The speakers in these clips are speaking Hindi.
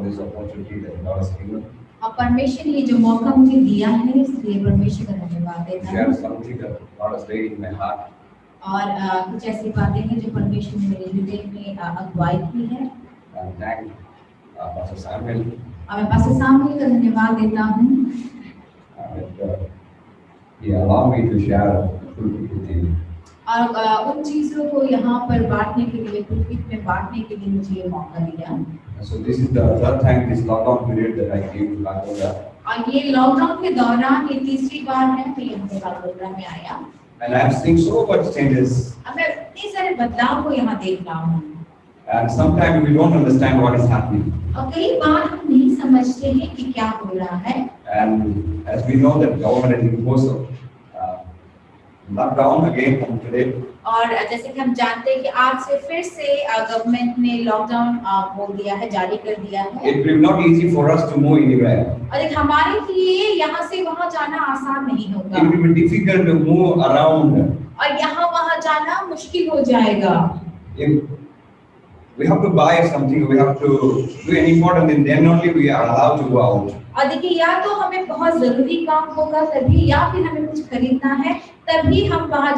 this opportunity that God has given. और परमेश्वर ने जो मौका मुझे दिया है इसलिए परमेश्वर का धन्यवाद देता Share हूँ। something that God has laid in my heart. और कुछ ऐसी बातें हैं जो परमेश्वर ने मेरे हृदय में अगुवाई की है। And thank Pastor Samuel. और मैं पास्टर सामुएल का धन्यवाद देता हूँ। And he allowed me to share with you. और उन चीजों को यहाँ पर बांटने के लिए, पुलपित में बांटने के लिए मुझे ये मौका दिया। So this is the third time this lockdown period that I came to Bagoda. और ये लॉकडाउन के दौरान ये तीसरी बार है मैं यहाँ बागोदरा में आया। And I have seen so much changes. अब मैं इतने सारे बदलाव को यहाँ देख रहा हूँ। And sometimes we don't understand what is happening. और कई बार हम नहीं समझते हैं कि क्या हो रहा है। And as we know that government has imposed lockdown again from today. और जैसे कि हम जानते हैं कि आज से फिर से गवर्नमेंट ने लॉकडाउन बोल दिया है, जारी कर दिया है। It will not easy for us to move anywhere. और एक हमारे लिए यहाँ से वहाँ जाना आसान नहीं होगा। It will be difficult to move around. और यहाँ वहाँ जाना मुश्किल हो जाएगा। If we have to buy something, we have to do any important thing, then only we are allowed to go out. और देखिए या तो हमें बहुत जरूरी काम होगा तभी, या फिर हमें कुछ खरीदना है तभी हम वहाँ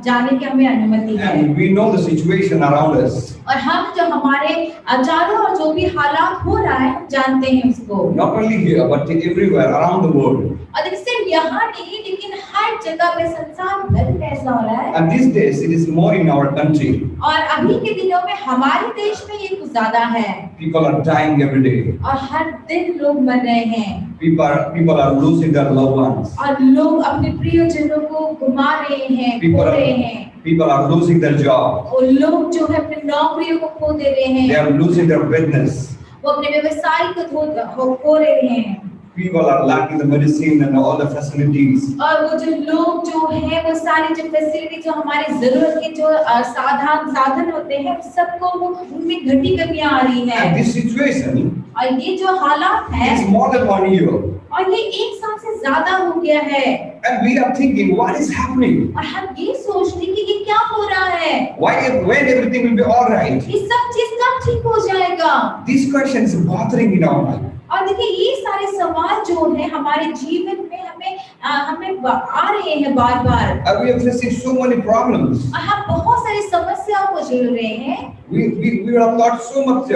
जाने की हमें अनुमति है। And we know the situation around us. और हम जो हमारे चारों और जो भी हालात हो रहा है जानते हैं उसको। Not only here but everywhere around the world. और देखिए सिर्फ यहाँ नहीं लेकिन हर जगह पे संसार भर में ऐसा हो रहा है। And these days it is more in our country. और अभी के दिनों में हमारे देश में ये कुछ ज्यादा है। People are dying every day. और हर दिन लोग मर रहे हैं। People are losing their loved ones. और लोग अपने प्रियजनों को गुमा रहे हैं, खो रहे हैं। People are losing their job. और लोग जो है अपने नौकरियों को खो दे रहे हैं। They are losing their business. वो अपने व्यवसाय को खो रहे हैं। People are lacking the medicine and all the facilities. और वो जो लोग जो है वो सारी जो फैसिलिटी जो हमारे जरूरत के जो साधन होते हैं सबको उनमें घटी कमियां आ रही है। And this situation और ये जो हालात है is more than 1 year. और ये एक साल से ज्यादा हो गया है। And we are thinking, what is happening? और हम ये सोचते हैं कि ये क्या हो रहा है? When everything will be all right? ये सब चीज कब ठीक हो जाएगा? These questions are bothering in our mind. और देखिए ये सारे सवाल जो है हमारे जीवन में हमें आ रहे हैं बार-बार। We are facing so many problems. और हम बहुत सारी समस्याओं को झेल रहे हैं। We have got so much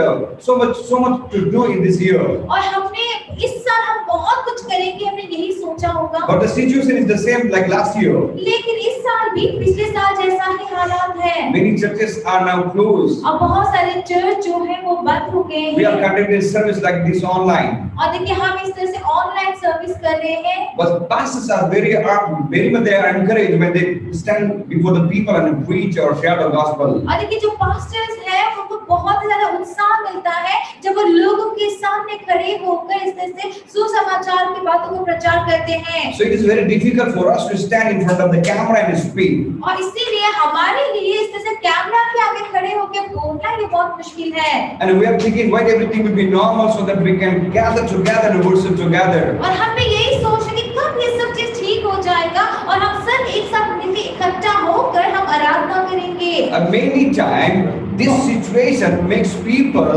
to do in this year. और हमने इस साल हम बहुत कुछ करेंगे, हमने यही सोचा होगा। But the situation is the same like last year. लेकिन इस साल भी पिछले साल जैसा ही हालात है। Many churches are now closed. और बहुत सारे चर्च जो है वो बंद हो गए हैं। We are conducting service like this online. और देखिए हम इस तरह से ऑनलाइन सर्विस कर रहे हैं। But pastors are very much they are encouraged when they stand before the people and preach or share the gospel. और देखिए जो पास्टर्स हैं उनको बहुत ज्यादा उत्साह मिलता है जब वो लोगों के सामने खड़े होकर इस तरह से सुसमाचार की बातों को प्रचार करते हैं। So it is very difficult for us to stand in front of the camera and speak. और इसीलिए हमारे लिए इस तरह से कैमरा के आगे खड़े होकर बोलना ये बहुत मुश्किल है। And we are thinking when everything will be normal so that we can gather together and worship together. और हम भी यही सोच रहे कि कब ये सब चीज ठीक हो जाएगा और हम सब एक साथ मिलकर इकट्ठा होकर हम आराधना करेंगे। And many times this situation makes people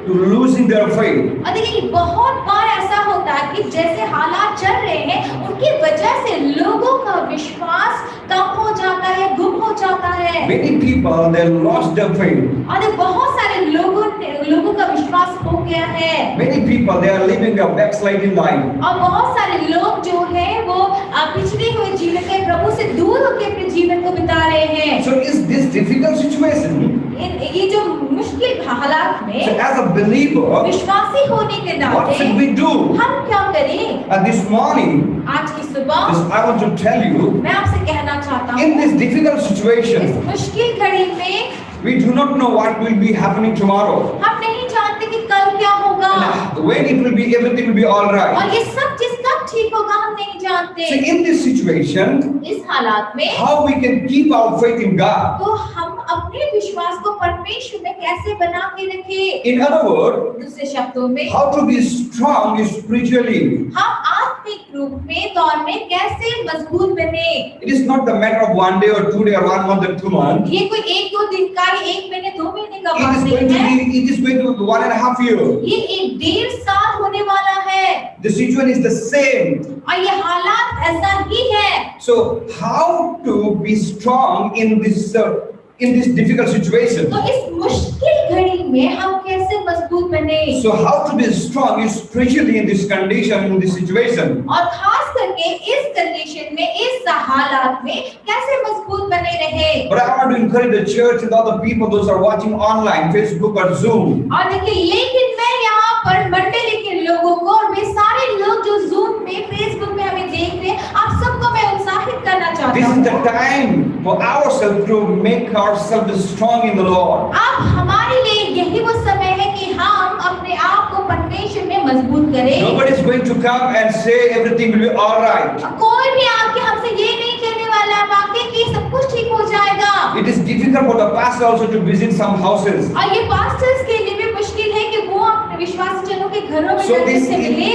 to losing their faith. और देखिए बहुत बार ऐसा होता है कि जैसे हालात चल रहे हैं उनकी वजह से लोगों का विश्वास कम हो जाता है, गुम हो जाता है। Many people they lost their faith. और बहुत सारे लोगों का विश्वास हो गया है। Many people they are living a backsliding life. और बहुत सारे लोग जो है वो पिछड़े हुए जीवन में प्रभु से दूर होकर अपने जीवन को बिता रहे हैं। So is this difficult situation? ये जो मुश्किल हालात में So as a believer, विश्वासी होने के what नाते should we do? हम क्या करें? And this morning, आज की सुबह I want to tell you, मैं आपसे कहना चाहता हूँ in this difficult situation, इस मुश्किल घड़ी में we do not know what will be happening tomorrow. हम नहीं जानते कि कल क्या होगा And when it will be, everything will be all right. और ये सब चीज कब ठीक होगा हम नहीं जानते। So in this situation, इस हालात में how we can keep our faith in God? तो हम अपने विश्वास को परमेश्वर में कैसे बना के रखें। In other words, दूसरे शब्दों में how to be strong spiritually. हम आत्मिक रूप में तौर में कैसे मजबूत बने। It is not the matter of 1 day or 2 day or 1 month or 2 months. ये कोई 1-2 दिन का, 1 महीने 2 महीने का It बात is नहीं going to है। be, it is going to be 1.5 years. ये 1.5 साल होने वाला है The situation is the same. और ये हालात ऐसा ही है। So how to be strong in this difficult situation? तो इस मुश्किल घड़ी में हम कैसे मजबूत बने। So how to be strong spiritually in this condition, in this situation? और खास करके इस कंडीशन में, इस हालात में कैसे मजबूत बने रहे। But I want to encourage the church and all the people those are watching online, Facebook or Zoom. और देखिए, लेकिन मैं यहाँ पर मंडली के लोगों को और वे सारे लोग जो जूम में, फेसबुक में हमें देख रहे हैं, आप सबको मैं उत्साहित करना चाहता This is the हूँ। time for ourselves to make ourselves strong in the Lord. अब हमारे लिए यही वो समय है कि हम अपने आप को परमेश्वर में मजबूत करें। Nobody is going to come and say everything will be all right. कोई भी आके हमसे ये नहीं कहने वाला है वाकई कि सब कुछ ठीक हो जाएगा। It is difficult for the pastor also to visit some houses. और ये पास्टर्स के लिए भी मुश्किल है कि वो अपने विश्वासी जनों के घरों में So जाके से मिले।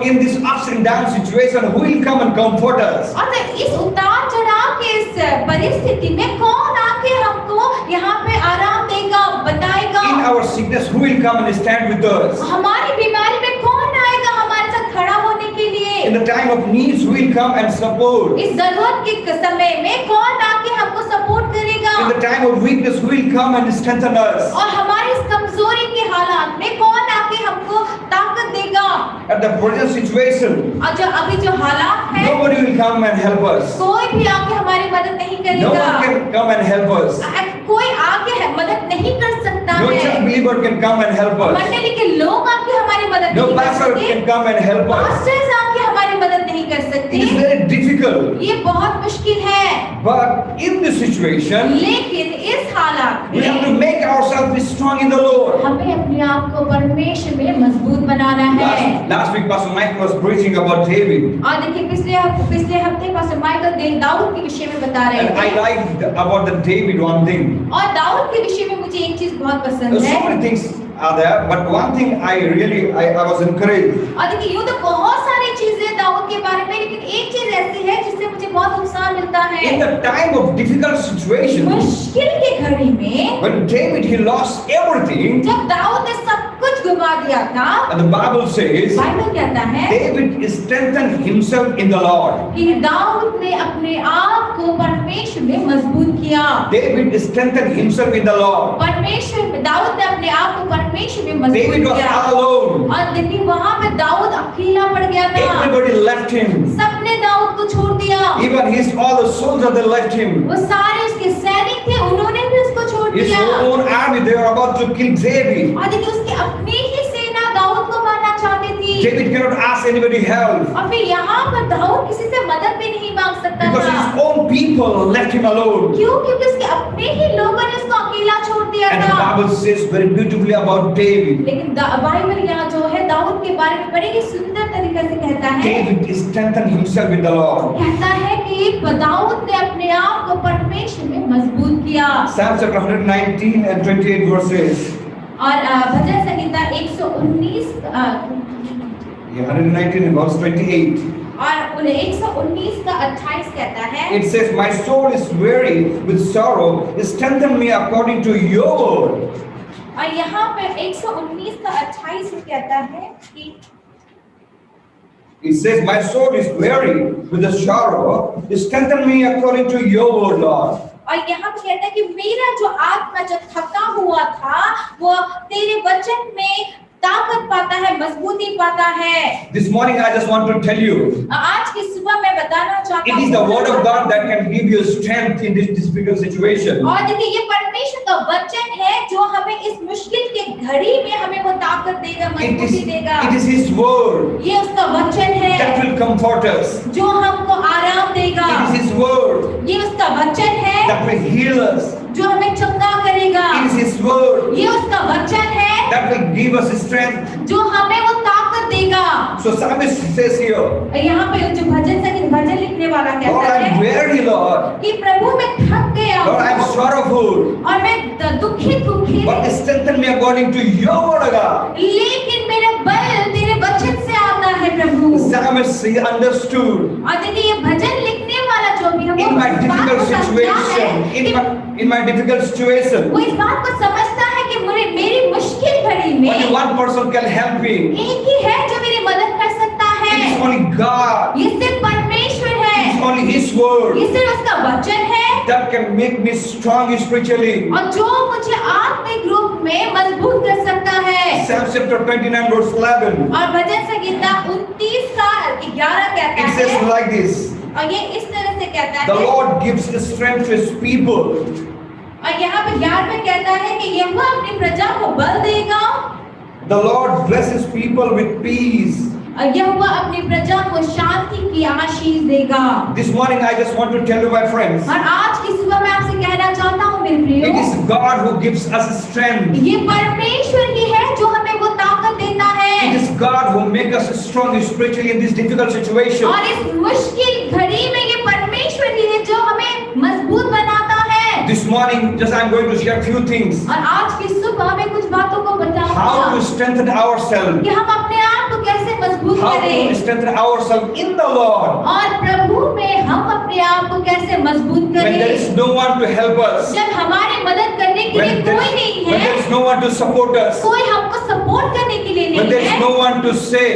in this ups and down situation, who will come and comfort us? और इस उतार चढ़ाव के इस परिस्थिति में कौन आके हमको यहाँ पे आराम देगा, बताएगा। In our sickness, who will come and stand with us? हमारी बीमारी में कौन आएगा हमारे साथ खड़ा होने के लिए। In the time of needs, who will come and support? इस जरूरत के समय में कौन आके हमको सपोर्ट करेगा। In the time of weakness, who will come and strengthen us? और हमारी इस कमजोरी के हालात में कौन आके हमको ताकत देगा। At the present situation, और जो अभी जो हालात है, nobody will come and help us. कोई भी आके हमारी मदद नहीं No करेगा। one can come and help us. कोई आके मदद नहीं कर सकता No है। church believer can come and help us. मंडली के लोग आके हमारी मदद No नहीं कर pastor सकते। can come and help us. Pastors आके हमारी मदद नहीं कर सकते। It is very difficult. ये बहुत मुश्किल है। But in this situation, लेकिन इस हालात we have to में make ourselves strong in the Lord. हमें अपने आप को परमेश्वर में मजबूत बनाना है। Last week, Pastor Mike was preaching about David. और देखिए, पिछले हफ्ते पास्टर माइकल दाऊद के विषय में बता रहे And I थे। liked about the David one thing. और दाऊद के विषय में मुझे एक चीज बहुत पसंद So है। many things are there, but one thing I was encouraged. और देखिए, यूं तो बहुत सारी चीजें दाऊद के बारे में, लेकिन एक चीज ऐसी है जिससे मुझे बहुत उत्साह मिलता है। In the time of difficult situation, मुश्किल की घड़ी में when David he lost everything, जब दाऊद ने सब कुछ गुमा दिया था, and the Bible says Bible कहता है David strengthened himself in the Lord. कि दाऊद ने अपने आप को परमेश्वर में मजबूत किया। David strengthened himself in the Lord. Dawood ने अपने आप को परमेश्वर में मजबूत David was किया। all alone. और देखिए, वहां पे दाऊद अकेला पड़ गया था। Everybody left him. सबने दाऊद को छोड़ दिया। Even all the soldiers they left him. वो सारे उसके सैनिक थे, उन्होंने भी उसको छोड़ His दिया। own army they were about to kill David. और देखिए, उसकी अपनी ही सेना दाऊद को मारना चाहती थी। David cannot ask anybody help और फिर यहाँ पर दाऊद किसी से मदद भी नहीं मांग सकता because था। his own people left him alone. क्यों? क्योंकि उसके अपने ही लोगों ने उसको अकेला छोड़ दिया And the था। Bible says very beautifully about David. लेकिन बाइबल यहाँ जो है दाऊद के बारे में बड़े ही सुंदर तरीके से कहता है। David strengthened himself in the Lord. कहता है कि दाऊद ने अपने आप को परमेश्वर में मजबूत किया। Psalm chapter 119 and 28 verses. और भजन संहिता 119 119 and verse 28. और 119 का 28 कहता है, It says, "My soul is weary with sorrow. Strengthen me according to your word." और यहाँ पे 119 का 28 कहता है कि It says, "My soul is weary with the sorrow. Strengthen me according to your word, Lord." और यहाँ पे कहता है कि मेरा जो आत्मा जो थका हुआ था वो तेरे वचन में ताकत पाता है, मजबूती पाता है। This morning I just want to tell you, आज की सुबह मैं बताना चाहता it हूँ, is the word of God that can give you strength in this difficult situation. और देखिए, ये परमेश्वर का वचन है जो हमें इस मुश्किल के घड़ी में हमें वो ताकत देगा, मजबूती देगा। It is His word ये उसका वचन है that will comfort us. जो हमको आराम देगा। It is His word ये उसका वचन है that will heal us. जो हमें चंगा करेगा। It is His word ये उसका वचन है that will give us strength. जो हमें वो ताकत देगा। So psalmist says here, यहाँ पे जो भजन संगीत भजन लिखने वाला Lord, कहता I'm है weary, Lord. कि प्रभु मैं थक गया Lord, I'm हूँ sorrowful. और मैं दुखित हूँ But strengthen me according to your word, O God. लेकिन मेरा बल तेरे वचन से आता है प्रभु। The psalmist, he understood और देखिए ये भजन लिखने वाला जो भी है वो in my इस बात difficult को समझता है situation, in my difficult situation, वो इस बात को समझता है कि मेरी मुश्किल घड़ी में only one person can help me. एक ही है जो मेरी मदद कर सकता It is है, only God. ये सिर्फ परमेश्वर It है, is only His word ये सिर्फ उसका वचन है that can make me strong spiritually. और जो मुझे आत्मिक रूप में मजबूत कर सकता है। Psalm chapter 29 verse 11. और भजन संगीता 29 का 11 कहता It says है like this. और ये इस तरह से कहता The है Lord gives strength to His people. और यहाँ पे 11 में कहता है कि यहोवा अपनी प्रजा को बल देगा The Lord blesses people with peace. और यहोवा अपनी प्रजा को शांति की आशीष देगा। This morning I just want to tell you, my friends, और आज की सुबह मैं आपसे कहना चाहता हूँ मेरे it प्रियो, is God who gives us strength. ये परमेश्वर ही है जो हमें वो ताकत देता It है is God who makes us strong spiritually in this difficult situation. और इस मुश्किल घड़ी में ये परमेश्वर ही है जो हमें मजबूत बनाता है। This morning, just I'm going to share a few things. और आज की सुबह मैं कुछ बातों को How to बताऊंगा strengthen ourselves. कि हम अपने आप को कैसे मजबूत How to करें strengthen ourselves in the Lord. और प्रभु में हम अपने आप को कैसे मजबूत When there करें is no one to help us. जब हमारी मदद करने के लिए कोई नहीं When there है, is no one to support us. कोई हमको सपोर्ट करने के लिए When नहीं there is है, no one to say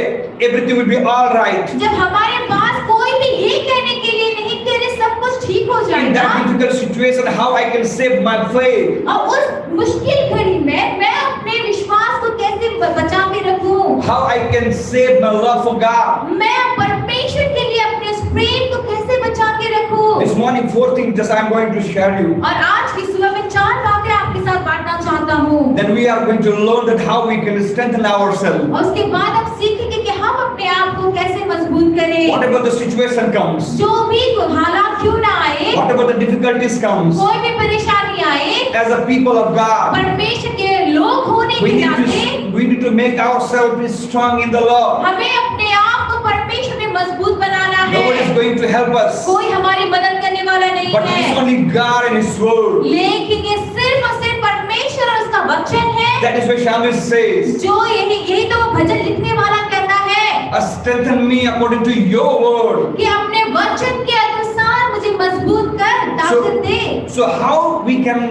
everything will be all right. जब हमारे पास कोई भी ये कहने के लिए नहीं कि अरे सब कुछ ठीक हो In जाएगा that difficult situation, how I can save my faith. और उस मुश्किल घड़ी में मैं अपने विश्वास को कैसे बचा के रखूं, How I can save my love for God. मैं परमेश्वर के लिए अपने उस प्रेम को कैसे बचा के रखूं। This morning, 4 things just I'm going to share you. और आज की सुबह में 4 बातें आपके साथ बांटना चाहता हूँ Then we are going to learn that how we can strengthen ourselves. और उसके बाद आप सीखेंगे कि हम अपने आप को कैसे मजबूत करें। Whatever the situation comes, जो भी हालात क्यों ना आए, whatever the difficulties comes, कोई भी परेशानी आए, as a people of God, परमेश्वर के लोग होने we के need नाते we need to make ourselves strong in the Lord. हमें अपने आप को परमेश्वर में मजबूत बनाना Nobody is है। going to help us, कोई हमारी मदद करने वाला नहीं but it is है, only God and His word. लेकिन ये सिर्फ और सिर्फ परमेश्वर और उसका वचन है That is why psalmist says, जो यही तो वो भजन लिखने वाला कहता है strengthen me according to your word. कि अपने वचन के अनुसार मुझे मजबूत कर ताकत दे। So how we can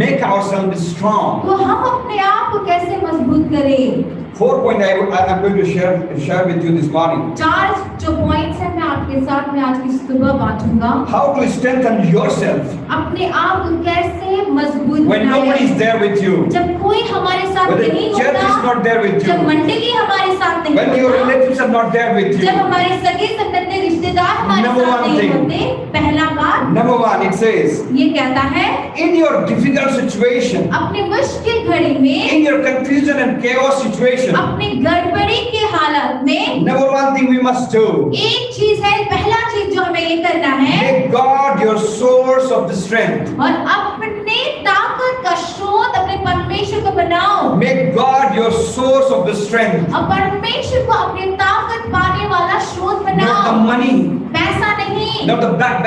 make ourselves strong? तो हम अपने आप को कैसे मजबूत करें। 4 point I'm going to share with you this morning. 4 जो पॉइंट्स हैं मैं आपके साथ में आज की सुबह बांटूंगा। How to strengthen yourself अपने आप को कैसे मजबूत when nobody is बनाएं there with you, जब कोई हमारे साथ when the नहीं church is होता, not there with जब you, मंडली हमारे साथ नहीं when your होता, relatives are not there with जब you. हमारे सगे संबंधी रिश्तेदार हमारे Number साथ one नहीं thing. होते, पहला बात Number 1, it says, ये कहता है in your difficult situation, अपनी मुश्किल घड़ी में, in your confusion and chaos situation, अपनी गड़बड़ी के हालत में number 1 thing we must do, एक चीज है, पहला चीज जो हमें ये करना है make God your source of the strength. और अपने ताकत का स्रोत अपने परमेश्वर को बनाओ Make God your source of the strength. और परमेश्वर को अपनी ताकत पाने वाला स्रोत Not the बनाओ। money, पैसा नहीं, not the bank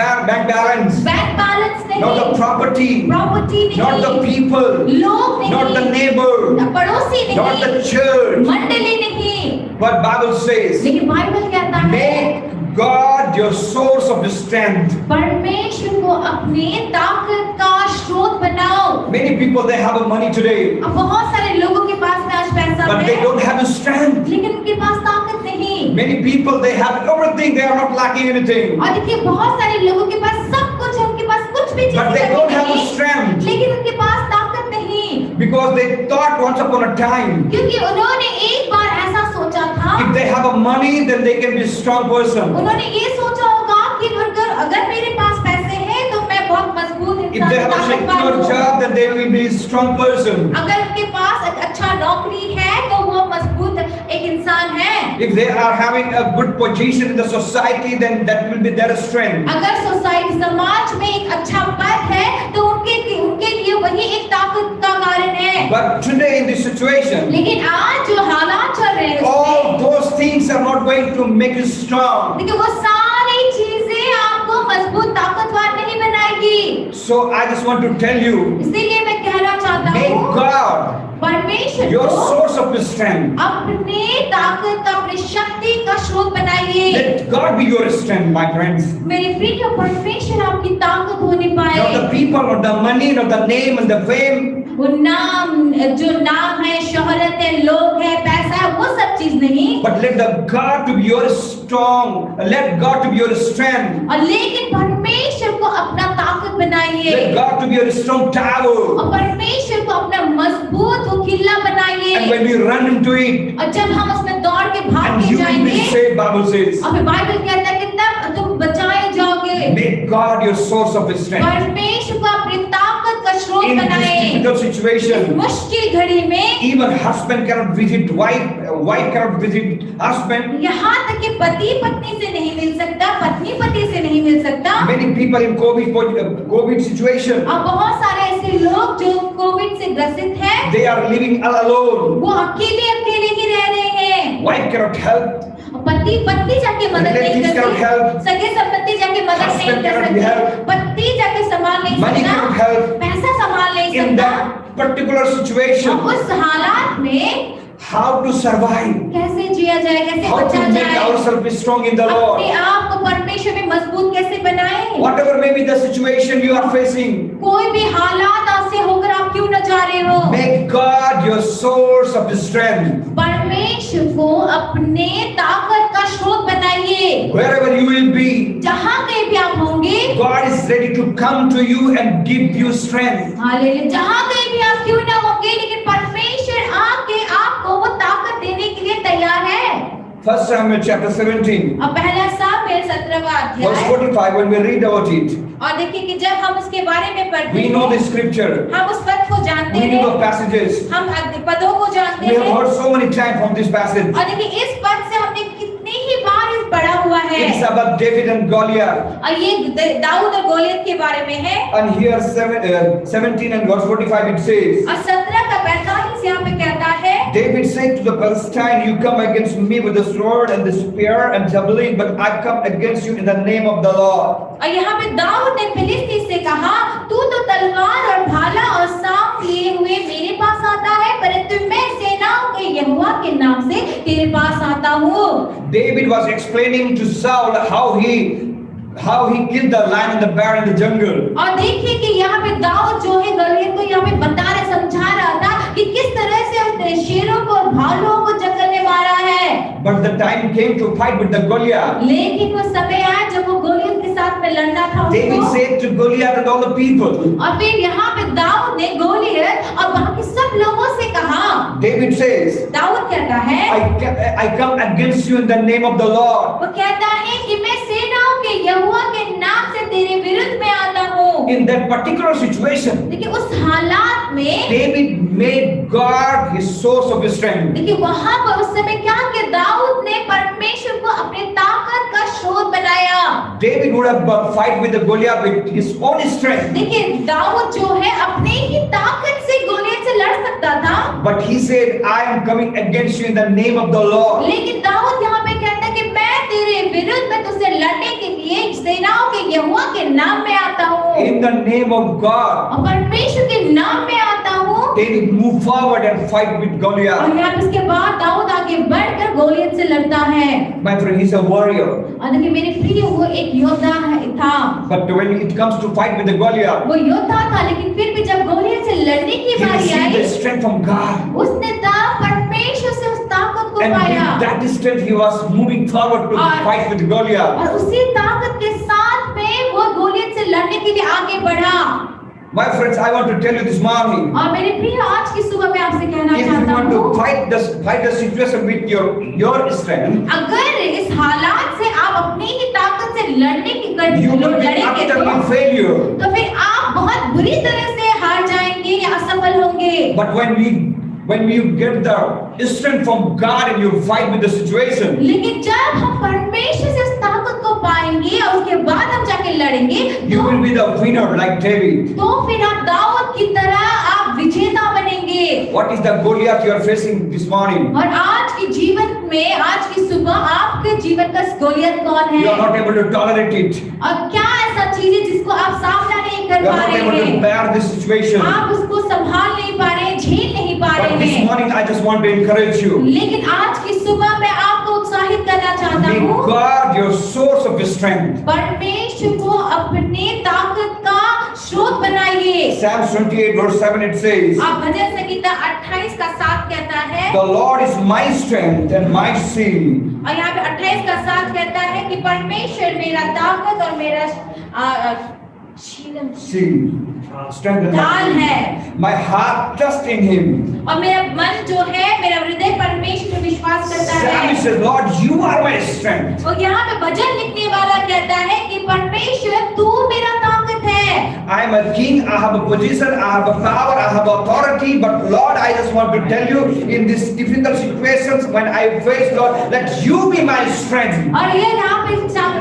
balance, bank balance not the नहीं, property, प्रॉपर्टी not the नहीं, people, लोग not the नहीं, neighbor, पड़ोसी not नहीं, the church. मंडली नहीं, But Bible says, लेकिन बाइबल कहता है make God your source of the strength. परमेश्वर को अपने ताकत का स्रोत बनाओ। Many people, they have money today, अब बहुत सारे लोगों के पास में आज पैसा but they है, don't have the strength. लेकिन उनके पास ताकत नहीं। Many people, they have everything, they are not lacking anything, और देखिए बहुत सारे लोगों के पास सब कुछ है, उनके पास कुछ भी चीज but they की don't कमी have the नहीं, strength लेकिन उनके पास ताकत नहीं, because they thought once upon a time, क्योंकि उन्होंने एक बार ऐसा सोचा था, if they have a money, then they can be a strong person. उन्होंने ये सोचा होगा कि अगर मेरे पास पैसे हैं तो मैं बहुत मजबूत If इंसान they have a ताकतवर secure हूँ। job, then they will be a strong person. अगर उनके पास एक अच्छा नौकरी है तो वो मजबूत एक इंसान है। If they are having a good position in the society, then that will be their strength. अगर सोसाइटी समाज में एक अच्छा पद है तो उनके लिए वही एक ताकत का कारण है। But today in this situation, लेकिन आज जो हालात चल रहे हैं all उसमें those things are not going to make you strong. देखिए वो सारी So I just want to tell you, इसीलिए मैं कहना चाहता make हूँ, God परमेश्वर your को source of your strength. अपने ताकत का, अपनी शक्ति का स्रोत बनाइए। Let God be your strength, my friends. मेरे प्रिय, परमेश्वर आपकी ताकत होने पाए। Not the people, not the money, not the name and the fame. वो नाम, जो नाम है, शोहरत है, लोग है, पैसा है, वो सब चीज नहीं। But let the God to be your strong. Let God to be your strength. और लेकिन परमेश्वर को अपना ताकत बनाइए। Let God to be your strong tower. और परमेश्वर को अपना मजबूत वो किला बनाइए। And when we run into it, और जब हम उसमें दौड़ के भाग and के you will जाएंगे, be saved, Bible says. और फिर बाइबल कहता है कि तब तुम बचाए जाओगे। Make God your source of strength. परमेश्वर को अपनी ताकत का स्रोत In this बनाए। difficult इस situation, मुश्किल घड़ी में even husband cannot visit wife cannot visit husband. यहाँ तक कि पति पत्नी से नहीं मिल सकता, पत्नी पति से नहीं मिल सकता। Many people in COVID situation, और बहुत सारे ऐसे लोग जो कोविड से ग्रसित हैं, they are living all alone. वो अकेले अकेले ही रह रहे हैं। Wife cannot help. पति पत्नी जाके मदद नहीं Relatives कर cannot help. सकते, सगे संबंधी जाके मदद नहीं Husband कर cannot सकते, help. पति जाके संभाल नहीं Money cannot सकता, help. पैसा संभाल नहीं In सकता। that particular और situation, उस हालात में how to survive, कैसे जिया जाए, कैसे how बचा to make जाए, ourselves strong in the अपने Lord. आप को परमेश्वर में मजबूत कैसे बनाए। Whatever may be the situation you are facing, कोई भी हालात आज से होकर आप क्यों न जा रहे हो, make God your source of strength. परमेश्वर को अपने ताकत का स्रोत बनाइए। Wherever you will be, जहाँ कहीं भी आप होंगे, God is ready to come to you and give you strength. Hallelujah, जहाँ कहीं भी आप क्यों ना होंगे, लेकिन परमेश्वर आके आपको वो ताकत देने के लिए तैयार है। 1 Samuel chapter 17, अब पहला सामुएल 17वां verse अध्याय, 45, when we read about it, और देखिए कि जब हम उसके बारे में पढ़ते we know the हैं, scripture, हम उस पद को जानते we know हैं, the passages, हम पदों को जानते we have हैं, heard so many times from this passage. और देखिए इस पद से हमने कितनी ही बार इस पढ़ा हुआ है। It's about David and Goliath. और ये दाऊद और गोलियत के बारे में है। And here 17 and verse 45 it says, और 17 का 45 यहाँ पे कहता है, David said to the Philistine, you come against me with the sword and the spear and javelin, but I come against you in the name of the Lord. और यहाँ पे दाऊद ने फिलिस्ती से कहा, तू तो तलवार और भाला और सांप लिए हुए मेरे पास आता है, परंतु मैं सेनाओं के यहोवा के नाम से तेरे पास आता हूँ। David was explaining to Saul how he killed the lion and the bear in the jungle. और देखिए कि यहाँ पे दाऊद जो है गोलियत को यहाँ पे बता रहा, समझा रहा था कि किस तरह से उसने शेरों को और भालुओं को जंगल में मारा है। But the time came to fight with the Goliath. लेकिन वो समय आया जब वो गोलियत के साथ में लड़ना था David उसको। said to Goliath and all the people, और फिर यहाँ पे दाऊद ने गोलियत और बाकी सब लोगों से कहा, David says, दाऊद कहता है, I come against you in the name of the Lord. वो कहता है कि मैं सेनाओं के यहोवा के नाम से तेरे विरुद्ध में आता हूँ। In that particular situation, देखिए उस हालात में, David made God his source of strength. देखिए वहां पर उस समय क्या कि दाऊद ने परमेश्वर को अपनी ताकत का स्रोत बनाया। David would have fight with the Goliath with his own strength. देखिए दाऊद जो है अपनी ही ताकत से गोलियत से लड़ सकता था, But he said, I am coming against you in the name of the Lord. लेकिन दाऊद यहाँ पे कहता है कि मैं तेरे विरुद्ध में तुझसे लड़ने के लिए सेनाओं के यहोवा के नाम में आता हूँ, In the name of God, और परमेश्वर के नाम में आता हूँ। David moved forward and fight with और Goliath. यहाँ पे इसके बाद दाऊद आगे बढ़कर गोलियत से लड़ता है। My friend, he's a warrior. और देखिए मेरे प्रिय, वो एक योद्धा था, But when it comes to fight with the Goliath, वो योद्धा था, लेकिन फिर भी जब गोलियत से लड़ने की he बारी received the I, strength from God. उसने परमेश्वर से उस ताकत को And पाया, with that strength, he was moving forward to fight with Goliath. और उसी ताकत के साथ में वो गोलियत से लड़ने के लिए आगे बढ़ा। My friends, I want to tell you this morning, और मेरे प्रिय, आज की सुबह मैं आपसे कहना if you चाहता want to हूँ, fight the situation with your strength, अगर इस हालात से आप अपनी ही ताकत से लड़ने की you will be लड़ेंगे utterly failure. तो फिर आप बहुत बुरी तरह से हार जाएंगे या असफल होंगे। But when you get the strength from God and you fight with the situation, लेकिन जब हम परमेश्वर से उस ताकत को पाएंगे और उसके बाद हम जाके लड़ेंगे, you will be the winner like David. तो फिर आप दाऊद की तरह आप विजेता बनेंगे। What is the Goliath you are facing this morning? और आज के जीवन में, आज की सुबह आपके जीवन का गोलियत कौन You है? are not able to tolerate it. और क्या ऐसा चीज है जिसको आप सामना नहीं कर कर You are पा not रहे able to हैं, bear this situation. आप उसको संभाल नहीं पा रहे हैं, झेल नहीं पा But रहे this हैं। morning I just want to encourage you. लेकिन आज की सुबह मैं आपको उत्साहित करना चाहता Make हूँ, God your source of strength. परमेश्वर को अपने ताकत का स्रोत बनाइए। Psalms 28 verse 7 it says, आप भजन संगीता 28 का 7 कहता है, The Lord is my strength and my shield. और यहाँ पे 28 का 7 कहता है कि परमेश्वर मेरा ताकत और मेरा Shield. Strength and ढाल my है, shield. My heart trusts in Him. और मेरा मन जो है, मेरा हृदय परमेश्वर में विश्वास करता है। Psalmist says, Lord, you are my strength. और यहाँ पे भजन लिखने वाला कहता है कि परमेश्वर तू मेरा ताकत है। I am a king, I have a position, I have a power, I have authority, but Lord, I just want to tell you, in these difficult situations when I face, Lord, let you be my strength. और ये यहाँ पे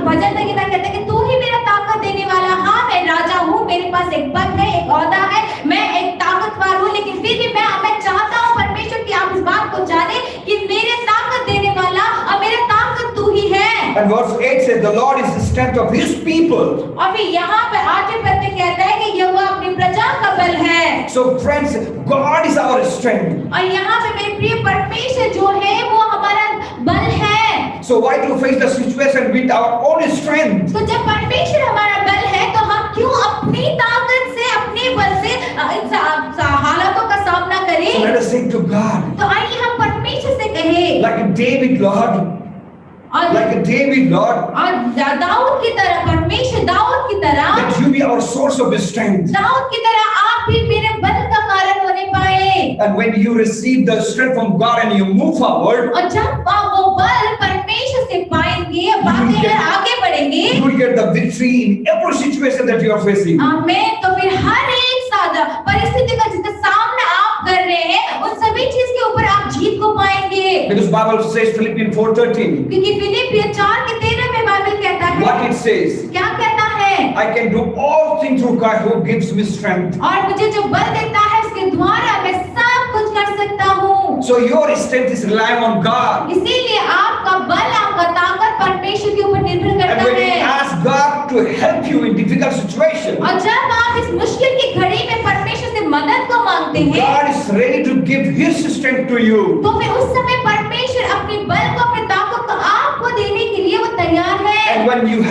भजन संगीता कहता है कि तू ही मेरा ताकत देने वाला। हाँ, मैं राजा हूँ, मेरे पास एक पद है, एक ओहदा है, मैं एक ताकतवर हूँ, लेकिन फिर भी मैं चाहता हूँ परमेश्वर कि आप इस बात को जाने कि मेरे ताकत देने वाला और मेरा ताकत तू ही है। And verse 8 says, the Lord is the strength of His people. और फिर यहाँ पे 8वें पद में कहता है कि यहोवा अपनी प्रजा का बल है। So friends, God is our strength. और यहाँ पे मेरे प्रिय परमेश्वर जो है वो हमारा बल है। So why to face the situation with our own strength? तो जब परमेश्वर हमारा बल है तो हम क्यों अपनी ताकत से, अपने बल से हालातों का सामना करें? So let us say to God, तो आइए हम परमेश्वर से कहें, like David, Lord, और like David, Lord, दाऊद की तरह, परमेश्वर दाऊद की तरह, let you be our source of strength. Dawood की तरह आप भी मेरे बल का कारण होने पाए। And when you receive the strength from God and you move forward, और जब आप वो बल परमेश्वर से पाएंगे, बातें आगे बढ़ेंगे, you will get the victory in every situation that you are facing. आमीन। तो फिर हर एक सादा परिस्थिति का जिसका सामना आप कर रहे हैं, उन सभी चीज के ऊपर आप जीत को पाएंगे। Because Bible says Philippians 4:13. क्योंकि फिलिपियर 4:13 में बाइबल कहता है, What it says? क्या कहता है? I can do all things through God who gives me strength. और मुझे जो बल देता है उसके द्वारा मैं सब कुछ कर सकता हूँ। So your strength is relying on God. इसीलिए आपका बल, आपका ताकत परमेश्वर के ऊपर निर्भर And करता when you है। ask God to help you in difficult situations, और जब आप इस मुश्किल की घड़ी में परमेश्वर से मदद को मांगते हैं, God is ready to give His strength to you. तो फिर उस समय परमेश्वर अपनी बल को, अपनी ताकत को आपको देने के लिए वो तैयार है। And when you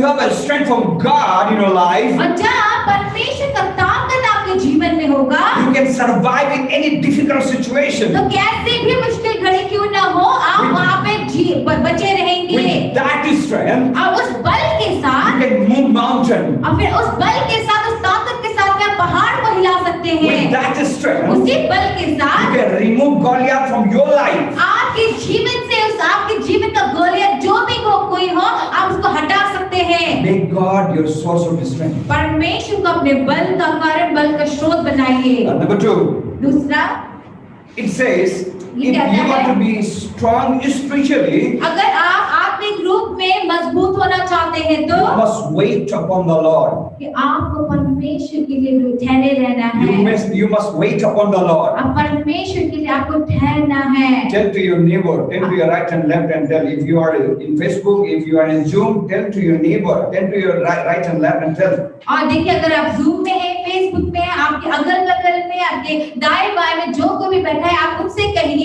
have a strength from God in your life, और जब परमेश्वर का ताकत आपके जीवन में होगा, you can survive in any difficult situation. तो कैसे भी मुश्किल घड़ी क्यों ना हो, आप वहाँ पे बचे रहेंगे। With that strength, और उस बल के you साथ, can move mountain. और फिर उस बल के साथ, उस ताकत के साथ आप पहाड़ को हिला सकते With हैं। that strength, उसी बल के you साथ can remove Goliath from your life. आपके जीवन से, उस आपके जीवन का गोलियत जो भी कोई हो, आप उसको हटा सकते हैं। Make God your source of strength. परमेश्वर को अपने बल का कारण, बल का स्रोत बनाइए। Number 2, दूसरा, it says, if ये कहता you want है, to be strong spiritually, अगर आप आत्मिक रूप में मजबूत होना चाहते हैं you तो must wait upon the Lord. कि आपको परमेश्वर के लिए ठहरे रहना है। You must wait upon the Lord. अब परमेश्वर के लिए आपको ठहरना है। Tell to your neighbor, tell to your right and left, and tell. If you are in Facebook, if you are in Zoom, tell to your neighbor, tell to your right and left, and tell. और देखिए, अगर आप जूम में हैं, फेसबुक में हैं, आपके अगल बगल में, आपके दाएं बाएं में जो कोई भी बैठा है, आप उनसे कहिए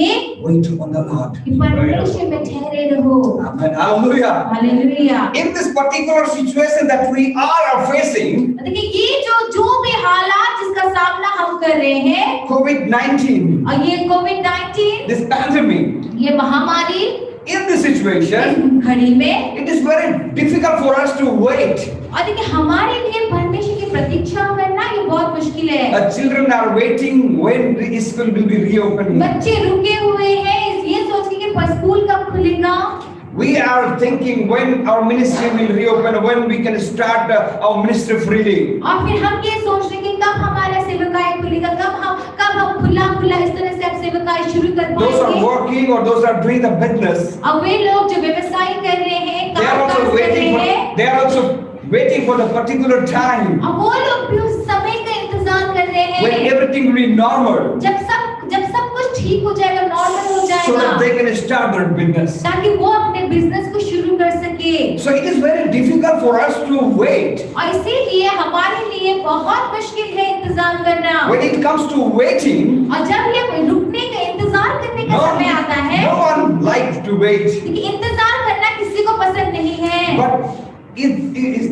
Wait upon the Lord. कि परमेश्वर में ठहरे रहो। Amen. Hallelujah. Hallelujah. In this particular situation that we are facing, देखिए, ये जो भी हालात जिसका सामना हम कर रहे हैं, COVID-19, और ये कोविड-19, this pandemic, ये महामारी, in this situation, इस घड़ी में, it is very difficult for us to wait. और देखिए हमारे लिए परमेश्वर की प्रतीक्षा करना ये बहुत मुश्किल है। Children are waiting when the school will be reopening. बच्चे रुके हुए हैं ये सोच के कि स्कूल कब खुलेगा। We are thinking when our ministry will reopen, when we can start our ministry freely. और फिर हम ये सोच रहे हैं कि कब हमारा सेवकाई खुलेगा, कब हम खुला इस तरह से अब सेवकाई शुरू कर Those are पाएंगे। working or those are doing the business, और वे लोग जो व्यवसाय कर रहे हैं, they are काम also काज कर रहे waiting हैं, they are also waiting for the particular time और वो लोग भी उस समय का इंतजार कर रहे when हैं everything will be normal. जब सब कुछ ठीक हो जाएगा, नॉर्मल हो so that जाएगा, they can start their business. ताकि वो अपने बिजनेस को शुरू कर सके। So it is very difficult for us to wait. और इसीलिए हमारे लिए बहुत मुश्किल है इंतजार करना। When it comes to waiting, और जब ये रुकने का इंतजार करने का समय आता है, no one likes to wait. क्योंकि इंतजार करना किसी को पसंद नहीं है। But in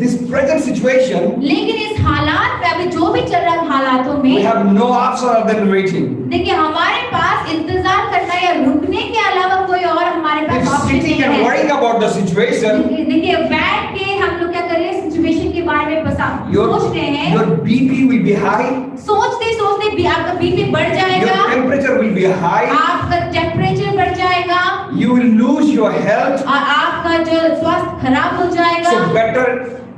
this present situation, लेकिन इस हालात में, अभी जो भी चल रहा है हालातों we में, have no option other than waiting. देखिए हमारे पास इंतजार करना या रुकने के अलावा कोई और हमारे पास If ऑप्शन नहीं sitting and है। worrying about the situation, देखिए बैठ के हम लोग क्या कर रहे हैं, सिचुएशन के बारे में बस सोच रहे हैं, your BP will be high, सोचते सोचते भी आपका बीपी बढ़ your जाएगा, temperature will be high, आपका टेम्परेचर बढ़ जाएगा, you will lose your health. और आपका जो स्वास्थ्य खराब हो जाएगा। So better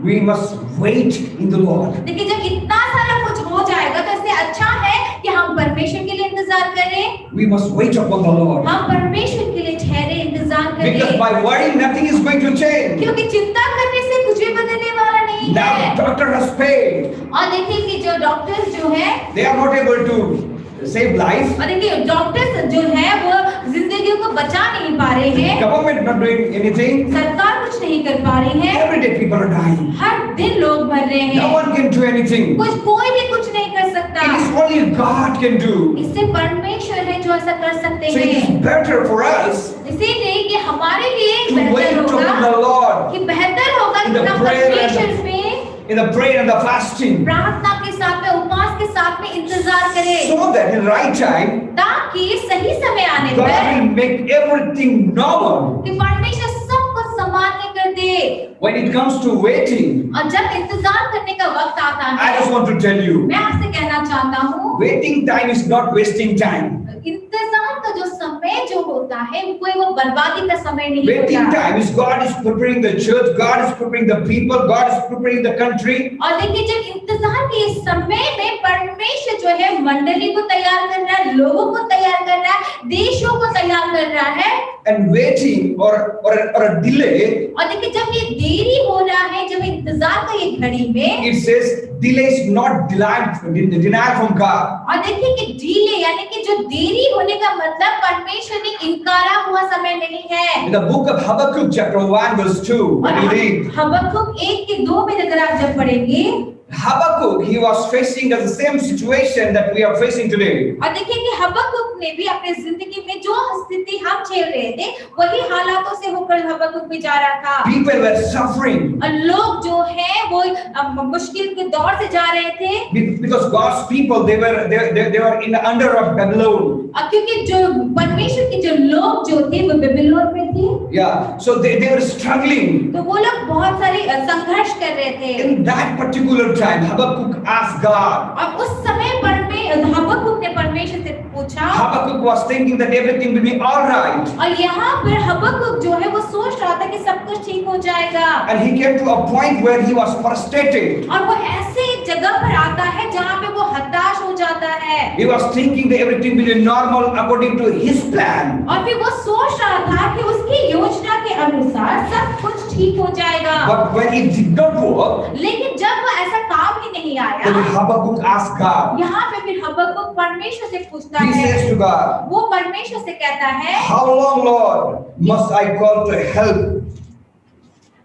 we must wait in the Lord. देखिए जब इतना सारा कुछ हो जाएगा तो इससे अच्छा है कि हम परमेश्वर के लिए इंतजार करें, We must wait upon the Lord. हम परमेश्वर के लिए ठहरे, इंतजार Because करें, by worrying nothing is going to change. क्योंकि चिंता करने से कुछ भी बदलने वाला नहीं Now है। doctor has paid. और देखिए कि जो डॉक्टर्स जो है, They are not able to save life. और देखिए डॉक्टर्स जो है वो जिंदगियों को बचा नहीं पा रहे हैं, Government not doing anything. सरकार कुछ नहीं कर पा रही है, Every day people are dying. हर दिन लोग मर रहे No हैं, one can do anything. कोई भी कुछ नहीं कर सकता। It is only God can do. इससे परमेश्वर है जो ऐसा कर सकते So it is हैं। better for us इसीलिए कि हमारे लिए to wait बेहतर upon होगा, the Lord कि बेहतर होगा In कि the हम prayer and परमेश्वर में in the prayer and the fasting, प्रार्थना के साथ में, उपवास के साथ में इंतजार करें, so that in right time ताकि सही समय आने God पर will make everything normal. कि परमेश्वर सब कुछ सामान्य कर दे। When it comes to waiting, और जब इंतजार करने का वक्त आता I just है, want to tell you, मैं आपसे कहना चाहता हूँ, waiting time is not wasting time. इंतजार का जो समय जो होता है कोई वो बर्बादी का समय नहीं Waiting होता। time is God is preparing the church, God is preparing the people, God is preparing the country. और देखिए जब इंतजार के इस समय में परमेश्वर जो है मंडली को तैयार कर रहा है, लोगों को तैयार कर रहा है, देशों को तैयार कर रहा है। And waiting or a delay, और देखिए जब ये देरी हो रहा है, जब इंतजार का ये घड़ी में, it says delay is not denial from God. और देखिए कि डिले यानी कि जो देरी होने का मतलब परमेश्वर ने इनकारा हुआ समय नहीं है। In the book of Habakkuk chapter 1 verse 2, when you read, हबक्कुक 1:2 में अगर आप जब पढ़ेंगे, Habakkuk, he was facing the same situation that we are facing today. और देखिए कि हबक्कुक ने भी अपने जिंदगी में जो स्थिति हम झेल रहे थे वही हालातों से होकर हबक्कुक भी जा रहा था। People were suffering और लोग जो है वो मुश्किल के दौर से जा रहे थे, because God's people they were in under of Babylon. और क्योंकि जो परमेश्वर के जो लोग जो थे वो बेबीलोन में थे, Yeah, so they were struggling. तो वो लोग बहुत सारी संघर्ष कर रहे थे। In that particular time, Habakkuk asked God. और उस समय पर में हबक्कुक ने परमेश्वर से पूछा, Habakkuk was thinking that everything will be all right. और यहाँ पर हबक्कुक जो है वो सोच रहा था कि सब कुछ ठीक हो जाएगा, And he came to a point where he was frustrated. और वो ऐसे जगह पर आता है जहाँ पे वो हताश हो जाता है, He was thinking that everything will be normal according to his plan. और फिर वो सोच रहा था कि उसकी योजना के अनुसार सब कुछ ठीक हो जाएगा। But when it did not work, लेकिन जब वो ऐसा काम ही नहीं then आया, Habakkuk asked God. यहाँ पे फिर हबक्कुक परमेश्वर से पूछता He है, says to God, वो परमेश्वर से कहता है, how long, Lord, must I call to help?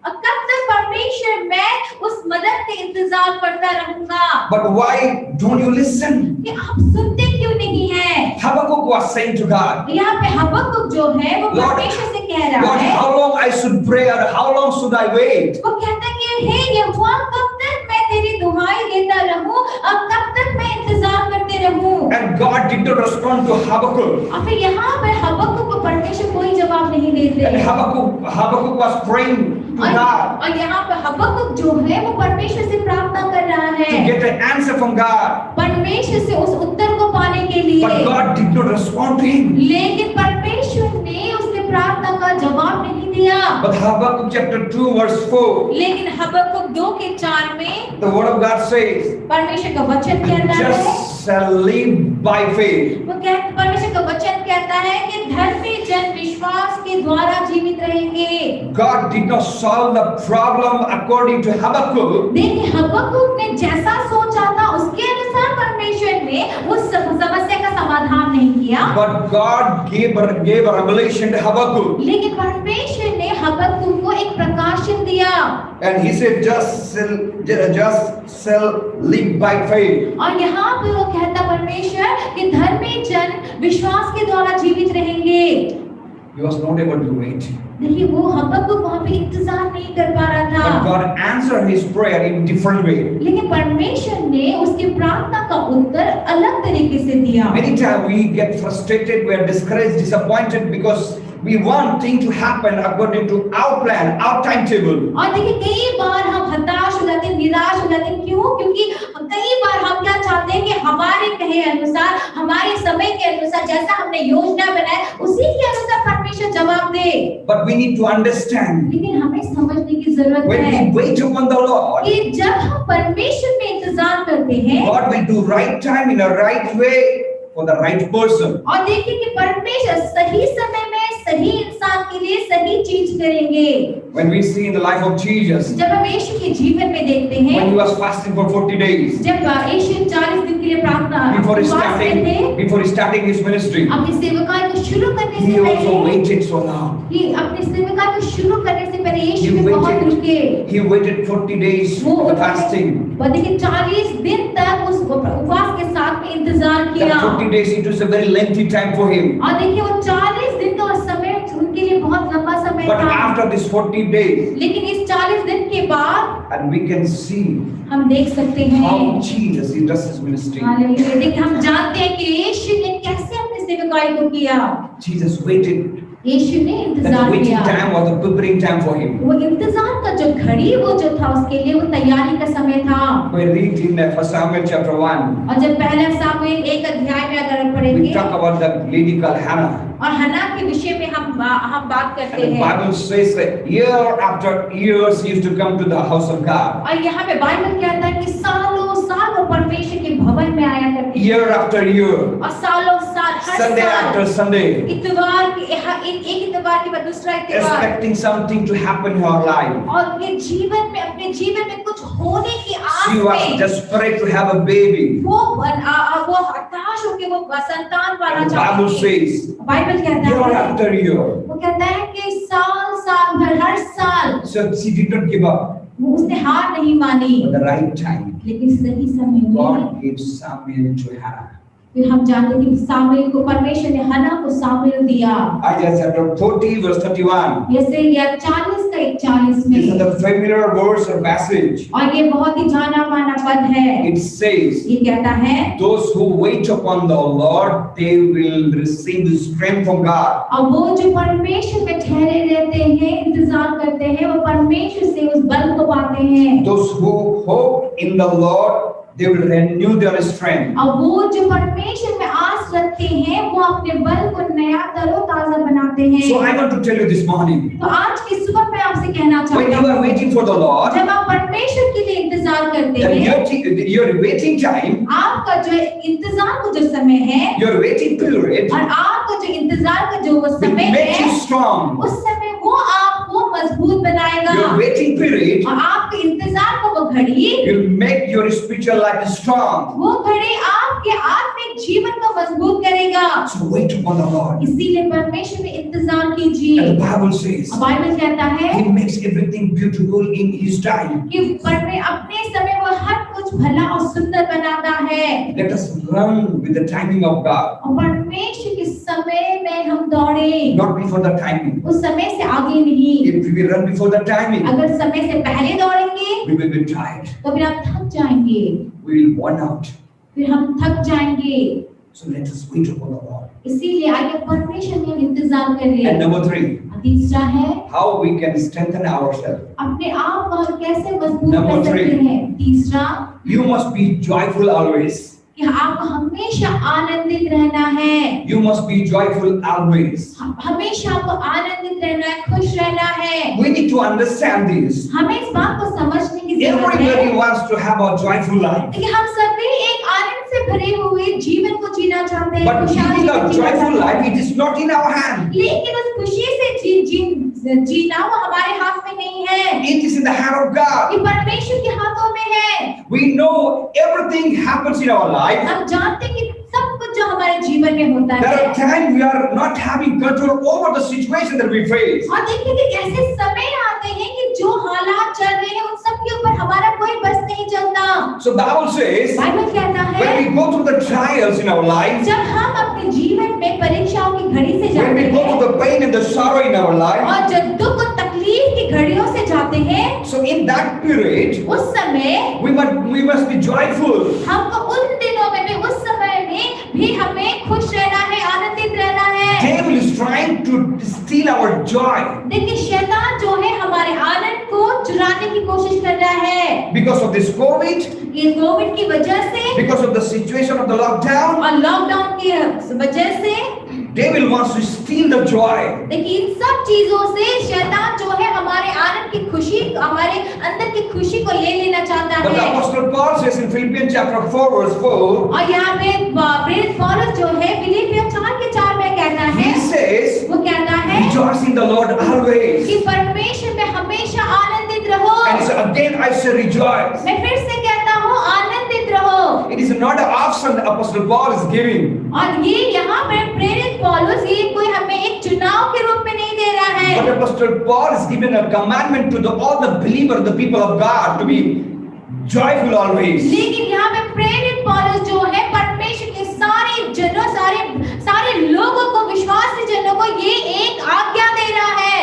और कब तक परमेश्वर मैं उस मदद के इंतजार करता रहूंगा, But why don't you listen? कि आप सुनते क्यों नहीं हैं? Habakkuk was saying to God, यहाँ पे हबक्कुक जो है वो Lord, परमेश्वर से कह रहा Lord, है, how long I should pray or how long should I wait? वो कहता है कि हे यहोवा, कब तक मैं तेरी दुहाई देता रहूं और कब तक मैं इंतजार करते रहूं? And God did not respond to Habakkuk. और फिर यहाँ पर हबक्कुक को परमेश्वर कोई जवाब नहीं देते, And Habakkuk was praying to God और यहाँ पे हबक्कुक जो है वो परमेश्वर से प्रार्थना कर रहा to है, get an answer from God. परमेश्वर से उस उत्तर को पाने के लिए, But God did not respond to him. लेकिन परमेश्वर ने उसके प्रार्थना का जवाब नहीं दिया। But Habakkuk chapter 2 verse 4, लेकिन हबक्कुक 2:4 में the word of God says, परमेश्वर का वचन the कहता है, just shall live by faith. वो परमेश्वर का वचन कहता है कि धर्मी जन विश्वास के द्वारा जीवित रहेंगे। God did not solve the problem according to Habakkuk. देखिए हबक्कुक ने जैसा सोचा था उसके अनुसार परमेश्वर ने उस समस्या का समाधान नहीं किया, but God gave a revelation to Habakkuk. लेकिन परमेश्वर ने हबक्कुक को एक प्रकाशन दिया And he said, just shall live by faith. और यहाँ पे वो कहता परमेश्वर कि धर्मी जन विश्वास के द्वारा जीवित रहेंगे। He was not able to wait. देखिए वो हबक्कुक वहाँ पे इंतजार नहीं कर पा रहा But था, God answered his prayer in different way. लेकिन परमेश्वर ने उसकी प्रार्थना का उत्तर अलग तरीके से दिया। Many times we get frustrated, we are discouraged, disappointed because we want things to happen according to our plan, our timetable. और देखिए कई बार हम हताश हो जाते हैं, निराश हो जाते हैं, क्यों? क्योंकि कई बार हम क्या चाहते हैं कि हमारे कहे अनुसार, हमारे समय के अनुसार, जैसा हमने योजना बनाए उसी के अनुसार परमेश्वर जवाब दे। But we need to understand, लेकिन हमें समझने की जरूरत when है we wait upon the Lord, कि जब हम परमेश्वर पे इंतजार करते हैं, God will do right time in a right way for the right person. और देखिए कि परमेश्वर सही समय में सही इंसान के लिए सही चीज करेंगे। When we see in the life of Jesus, जब हम यीशु के जीवन में देखते हैं, when he was fasting for 40 days, जब यीशु 40 दिन के लिए प्रार्थना before उपवास में थे, he starting his ministry, अपनी सेवकाई को शुरू करने he से also पहले, waited so long. कि अपनी सेवकाई को शुरू करने से पहले He यीशु में बहुत रुके। waited 40 days वो for the fasting. वो देखिए 40 दिन तक उस उपवास के साथ में इंतजार That किया, 40 days, it was a very lengthy time for him. और देखिए वो 40 दिन का समय उनके लिए बहुत लंबा समय But था। after this 40 days, लेकिन इस 40 दिन के बाद and we can see हम देख सकते हैं, how Jesus he does his ministry. Hallelujah, देखिए हम जानते हैं कि यीशु ने कैसे अपनी सेवकाई को किया। Jesus waited. यीशु ने That इंतजार waiting किया। time was a preparing time for him. वो इंतजार का जो घड़ी वो जो था उसके लिए वो तैयारी का समय था। We read in 1 Samuel chapter 1, और जब पहला सामुएल 1 अध्याय में अगर हम we पढ़ेंगे talk about the lady called Hannah. और हन्ना के विषय में हम बात And करते the हैं, Bible says that year after years he used to come to the house of God. और यहाँ पे बाइबल कहता है कि सालों साल वो परमेश्वर के भवन में आया करते थे, Year after year, और सालों साल हर Sunday after साल Sunday, इतवार के एक इतवार के बाद दूसरा इतवार, expecting something to happen in her life. और उनके जीवन में अपने जीवन में कुछ होने की आस She was में desperate to have a baby. वो हताश होकर वो संतान पाना And the Bible चाहती थी। says, बाइबल कहता year है, after year, वो कहता है कि साल भर हर साल so she did not give up. वो उसने हार नहीं मानी, At the right time, लेकिन सही समय में God gave Samuel to Hannah. फिर हम जानते हैं कि सामुएल को परमेश्वर ने हन्ना को सामुएल दिया। Isaiah chapter 40 verse 31. जैसे या 40 का 41 This is में, the familiar verse or passage. और ये बहुत ही जाना माना पद है। It says, ये कहता है, those who wait upon the Lord, they will receive strength from God. और वो जो परमेश्वर में ठहरे रहते हैं, इंतजार करते हैं, वो परमेश्वर से उस बल को पाते हैं। Those who hope in the Lord, they will renew their strength. और वो जो परमेश्वर में आस रखते हैं, वो अपने बल को नया तरोताजा बनाते हैं। So I want to tell you this morning, तो आज की सुबह मैं आपसे कहना when चाहता you हूँ, are waiting for the Lord, जब आप परमेश्वर के लिए इंतजार करते then हैं, your waiting time, आपका जो इंतजार का जो समय है, your waiting period और आपका जो इंतजार का जो वो will समय make you है, strong. उस समय वो आपको मजबूत बनाएगा, Your waiting period और आपके इंतजार का वो घड़ी, will make your spiritual life strong. वो घड़ी आपके आत्मिक जीवन को मजबूत करेगा। So wait upon the Lord. इसीलिए परमेश्वर में इंतजार And कीजिए। the Bible says, बाइबल कहता है He makes everything beautiful in His time. कि अपने समय वो हर कुछ भला और सुंदर बनाता है, Let us run with the timing of God, और परमेश्वर के समय में हम दौड़े, not before the timing. उस समय से आगे नहीं। If we run before the timing, अगर समय से पहले दौड़ेंगे we will be tired. तो फिर आप थक जाएंगे, We will worn out. फिर हम थक जाएंगे। So let us wait upon the Lord. इसीलिए आगे परमेश्वर में इंतजार And करें। number 3, तीसरा है how we can strengthen ourselves. अपने आप को हम कैसे मजबूत Number कर सकते 3. हैं। तीसरा You must be joyful always. कि आपको हमेशा आनंदित रहना है, You must be joyful always. हमेशा आपको आनंदित रहना है, खुश रहना है। We need to understand this. हमें इस बात को समझने की जरूरत Everybody है wants to have a joyful life. कि हम सभी एक आनंद से भरे हुए जीवन को जीना चाहते हैं, But खुशहाली living से a जीना joyful चाहते life, हैं। it is not in our hand. लेकिन उस खुशी से जीना वो हमारे हाथ में नहीं है, It is in the hand of God. ये परमेश्वर के हाथों में है। We know everything happens in our life हम जानते हैं कि सब कुछ जो हमारे जीवन में होता There है। are times we are not having control over the situation that we face. और देखिए कि ऐसे समय आते हैं कि जो हालात चल रहे हैं उन सब के ऊपर हमारा कोई बस नहीं चलता। So Bible says, बाइबल कहता है when we go through the trials in our life, जब हम अपने जीवन में परीक्षाओं की घड़ी से when जाते we go हैं through the pain and the sorrow in our life, और जब दुख और तकलीफ की घड़ियों से जाते हैं so in that period, उस समय we must be joyful. हमको उन दिनों में भी उस समय में भी हमें खुश रहना है, आनंदित रहना है। Devil is trying to steal our joy देखिए शैतान जो है हमारे आनंद को चुराने की कोशिश कर रहा है। because of this COVID, ये कोविड की वजह से because of the situation of the lockdown. और लॉकडाउन की वजह से Devil wants to steal the joy. देखिए इन सब चीजों से शैतान जो है हमारे आनंद की खुशी, हमारे अंदर की खुशी को ले लेना चाहता But the है। Apostle Paul says in Philippians chapter 4 verse 4, और यहाँ पे प्रेरित पौलुस जो है फिलिपियों 4:4 में कहता है, he says, वो कहता है rejoice in the Lord always. कि परमेश्वर में हमेशा आनंदित रहो। And he said, again I say rejoice. मैं फिर से कहता हूँ आनंदित रहो। It is not an option the Apostle Paul is giving. और ये यहाँ पे प्रेरित पौलुस ये कोई हमें एक चुनाव के रूप में नहीं दे रहा है, But Apostle Paul is giving a commandment to all the believers, the people of God, to be joyful always. लेकिन यहाँ पे प्रेरित पौलुस जो है परमेश्वर के सारे जनों, सारे लोगों को, विश्वासी जनों को ये एक आज्ञा दे रहा है।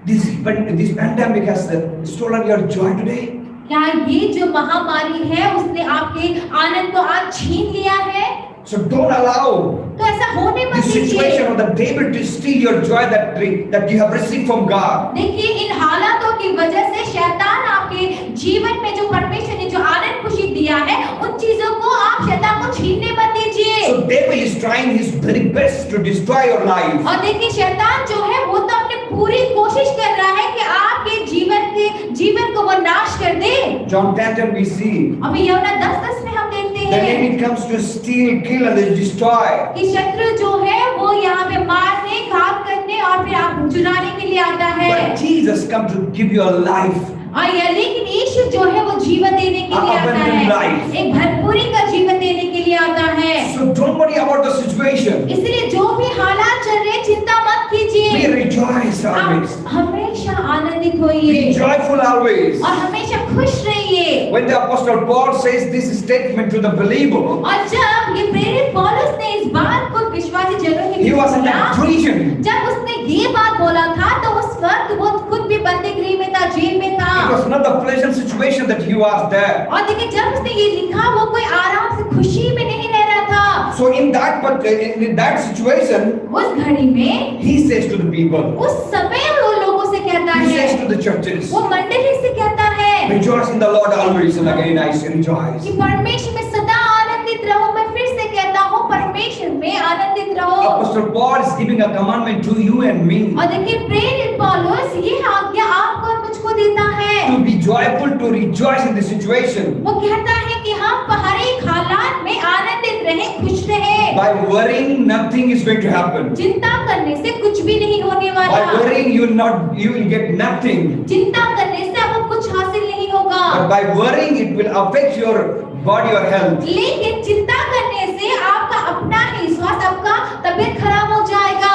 This pandemic has stolen your joy today. क्या ये जो महामारी है उसने आपके आनंद को आज छीन लिया है? So don't allow तो ऐसा होने मत this दीजिए। situation of the devil to steal your joy that you have received from God. देखिए इन हालातों की वजह से शैतान आपके जीवन में जो परमेश्वर ने जो आनंद खुशी दिया है उन चीजों को आप शैतान को छीनने मत दीजिए। So devil is trying his very best to destroy your life. और देखिए शैतान जो है वो तो अपनी पूरी कोशिश कर रहा है कि आपके जीवन को वो नाश कर दे। John 10:10 we see अभी यूहन्ना 10:10 में हम देखते the हैं enemy comes to steal, kill and destroy. कि शत्रु जो है वो यहाँ पे मारने, घात करने और फिर आप चुराने के लिए आता है। But Jesus comes to give you a life. और यह लेकिन यीशु जो है वो जीवन देने के लिए आता Abundant है, life. एक भरपूरी का जीवन देने के लिए आता है। So don't worry about the situation. इसलिए जो भी हालात चल रहे हैं चिंता मत Be कीजिए, rejoice always. आप हमेशा आनंदित होइए Be joyful always. और हमेशा खुश rहिए। When the Apostle Paul says this statement to the believer, और जब ये प्रेरित पौलुस ने इस बात को विश्वासी जनों के he बीच was in बोला, that prison. जब उसने ये बात बोला था तो उस वक्त वो खुद भी बंदीगृह में था, जेल में था। It was not the pleasant situation that he was there. और देखिए जब उसने ये लिखा वो कोई आराम से खुशी में नहीं रह रहा था। So in that situation, उस घड़ी में he says to the people, उस समय वो लोगों से कहता he says है, to the churches, वो मंडली से कहता है rejoice in the Lord always. And again I say rejoice. कि परमेश्वर में सदा आनंदित रहो। मैं फिर से कहता हूँ परमेश्वर में आनंदित रहो। Apostle Paul is giving a commandment to you and me और देखिए प्रेरित पौलुस ये आज्ञा आपको और मुझको देता है, to be joyful, to rejoice in the situation. वो कहता है कि हम हर एक हालात में आनंदित रहें, खुश रहें। By worrying, nothing is going to happen. चिंता करने से कुछ भी नहीं होने By वाला। worrying, you will get nothing. चिंता करने से आपको कुछ हासिल नहीं होगा। But by worrying, it will affect your body or health. लेकिन चिंता करने से आपका अपना ही स्वास्थ्य, आपका तबीयत खराब हो जाएगा।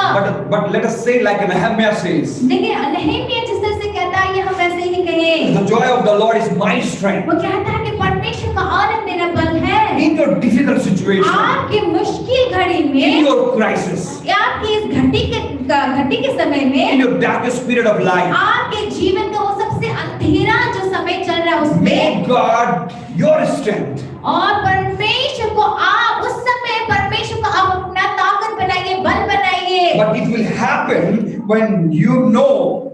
But let us say like Nehemiah says, देखिए नहमीया जिस तरह से कहता है ये हम वैसे ही कहें। the joy of the Lord is my strength. वो कहता है कि परमेश्वर का आनंद मेरा बल है। In your difficult situation, आपकी मुश्किल घड़ी in में, your crisis, या आपकी इस घटी के समय in में, your darkest period of life, आपके जीवन का वो सबसे अंधेरा जो समय चल रहा है उसमें, make God your strength. और परमेश्वर को आप उस समय परमेश्वर को आप अपना ताकत बनाइए, बल बनाइए। But it will happen when you know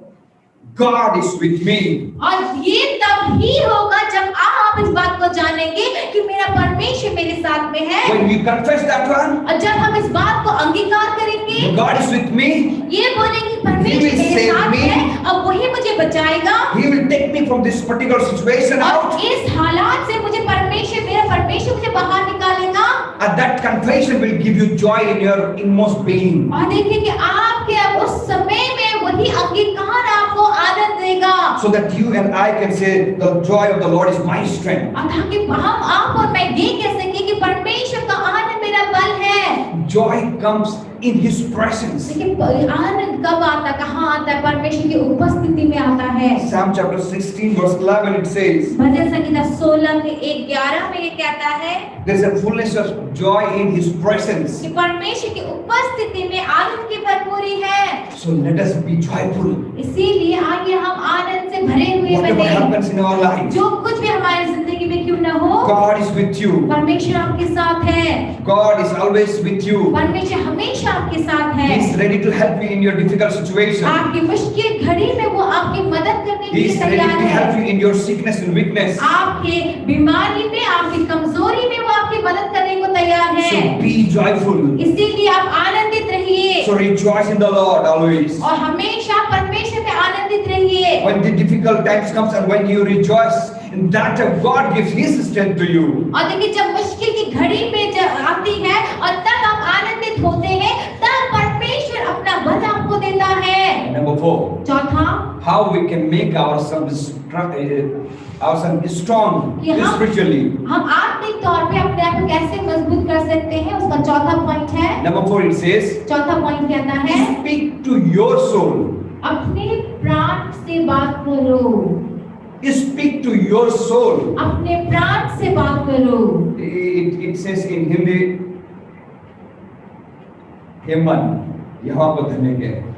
God is with me. और ये तब ही होगा जब आप इस बात को जानेंगे कि मेरा परमेश्वर मेरे साथ में है। When we confess that one, और जब हम इस बात को अंगीकार करेंगे, God is with me, ये बोलेंगे He परमेश्वर will मेरे save साथ me. है और वही मुझे बचाएगा। He will take me from this particular situation out. और इस हालात से मुझे मेरा परमेश्वर मुझे बाहर निकालेगा। And that confession will give you joy in your inmost being. और देखिए कि आपके अब उस समय में वही अंगीकार आपको आनंद देगा। So that you and I can say the joy of the Lord is my strength. और ताकि हम आप और मैं ये कह सके कि परमेश्वर का आनंद मेरा बल है। joy comes in His presence. देखिए आनंद कब आता है, कहाँ आता है? परमेश्वर की उपस्थिति में आता है। Psalm chapter 16 verse 11 it says, भजन संहिता 16 के 1:11 में ये कहता है there is a fullness of joy in His presence. कि परमेश्वर की उपस्थिति में आनंद की भरपूरी है। So let us be joyful. इसीलिए आइए हम आनंद से भरे हुए Whatever बने। happens in our life, जो कुछ भी हमारी जिंदगी में क्यों न हो, God is with you. परमेश्वर आपके साथ है। God is always with you. परमेश्वर हमेशा आपके साथ है। He is ready to help you in your difficult situation. आपकी मुश्किल घड़ी में वो आपकी मदद करने के He लिए is ready तैयार to help है। you in your sickness and weakness. आपके बीमारी में, आपकी कमजोरी में वो आपकी मदद करने को तैयार है। So be joyful. इसीलिए आप आनंदित रहिए So rejoice in the Lord always. और हमेशा परमेश्वर में आनंदित रहिए। When the difficult times comes and when you rejoice, in that God gives His strength to you. और देखिए जब मुश्किल की घड़ी में जब आती है और तब आप आनंदित होते हैं, तब परमेश्वर अपना बल आपको देता है। Number 4, चौथा, how we can make ourselves strong कि spiritually. हम आत्मिक तौर पे अपने आप को कैसे मजबूत कर सकते हैं, उसका चौथा पॉइंट है। Number 4 it says, चौथा पॉइंट कहता है speak to your soul. अपने प्राण से बात करो। Speak to your soul. अपने प्राण से बात करो। It says in Hindi, हे मन यहोवा को धन्य कहे।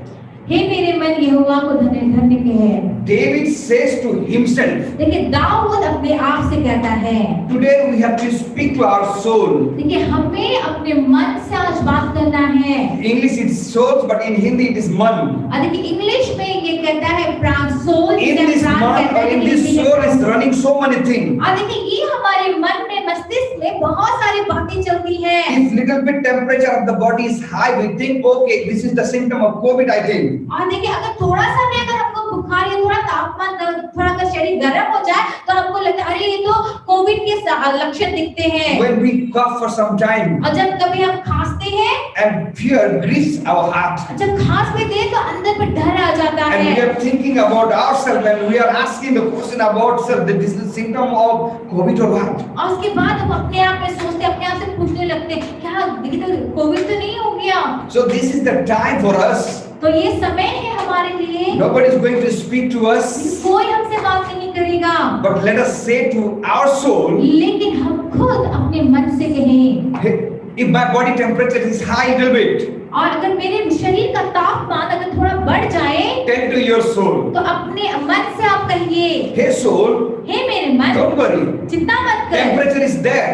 हे मेरे मन यहोवा को धन्य धन्य कहे। David says to himself, देखिए दाऊद अपने आप से कहता है, today we have to speak to our soul. देखिए हमें अपने मन से आज बात करना है। English it's soul, but in Hindi it is man. और देखिए इंग्लिश में ये कहता है प्राण, soul. In this man or in this soul is running so many things. और देखिए ये हमारे मन में, मस्तिष्क में बहुत सारी बातें चलती हैं। If little bit temperature of the body is high, we think, okay, this is the symptom of COVID, I think. और देखिए अगर थोड़ा सा भी अगर हमको बुखार या थोड़ा तापमान, थोड़ा अगर शरीर गर्म हो जाए तो हमको लगता है अरे ये तो कोविड के लक्षण दिखते हैं। When we cough for some time और जब कभी हम खांसते हैं and fear grips our heart, जब खांस में दे तो अंदर में डर आ जाता and we है are thinking about ourselves and we are asking the question about self, that this is symptom of COVID or what? और उसके बाद हम अपने आप में सोचते, अपने आप से पूछने लगते क्या देखिए तो कोविड तो नहीं हो गया। So this is the time for us. तो ये समय है हमारे लिए। Nobody is going to speak to us, कोई हमसे बात नहीं करेगा, but let us say to our soul, लेकिन हम खुद अपने मन से कहें। hey, if my body temperature is high a little bit, और अगर मेरे शरीर का तापमान अगर थोड़ा बढ़ जाए tell to your soul, तो अपने मन से आप कहिए, hey soul, हे मेरे मन, don't worry, चिंता मत कर, temperature is there,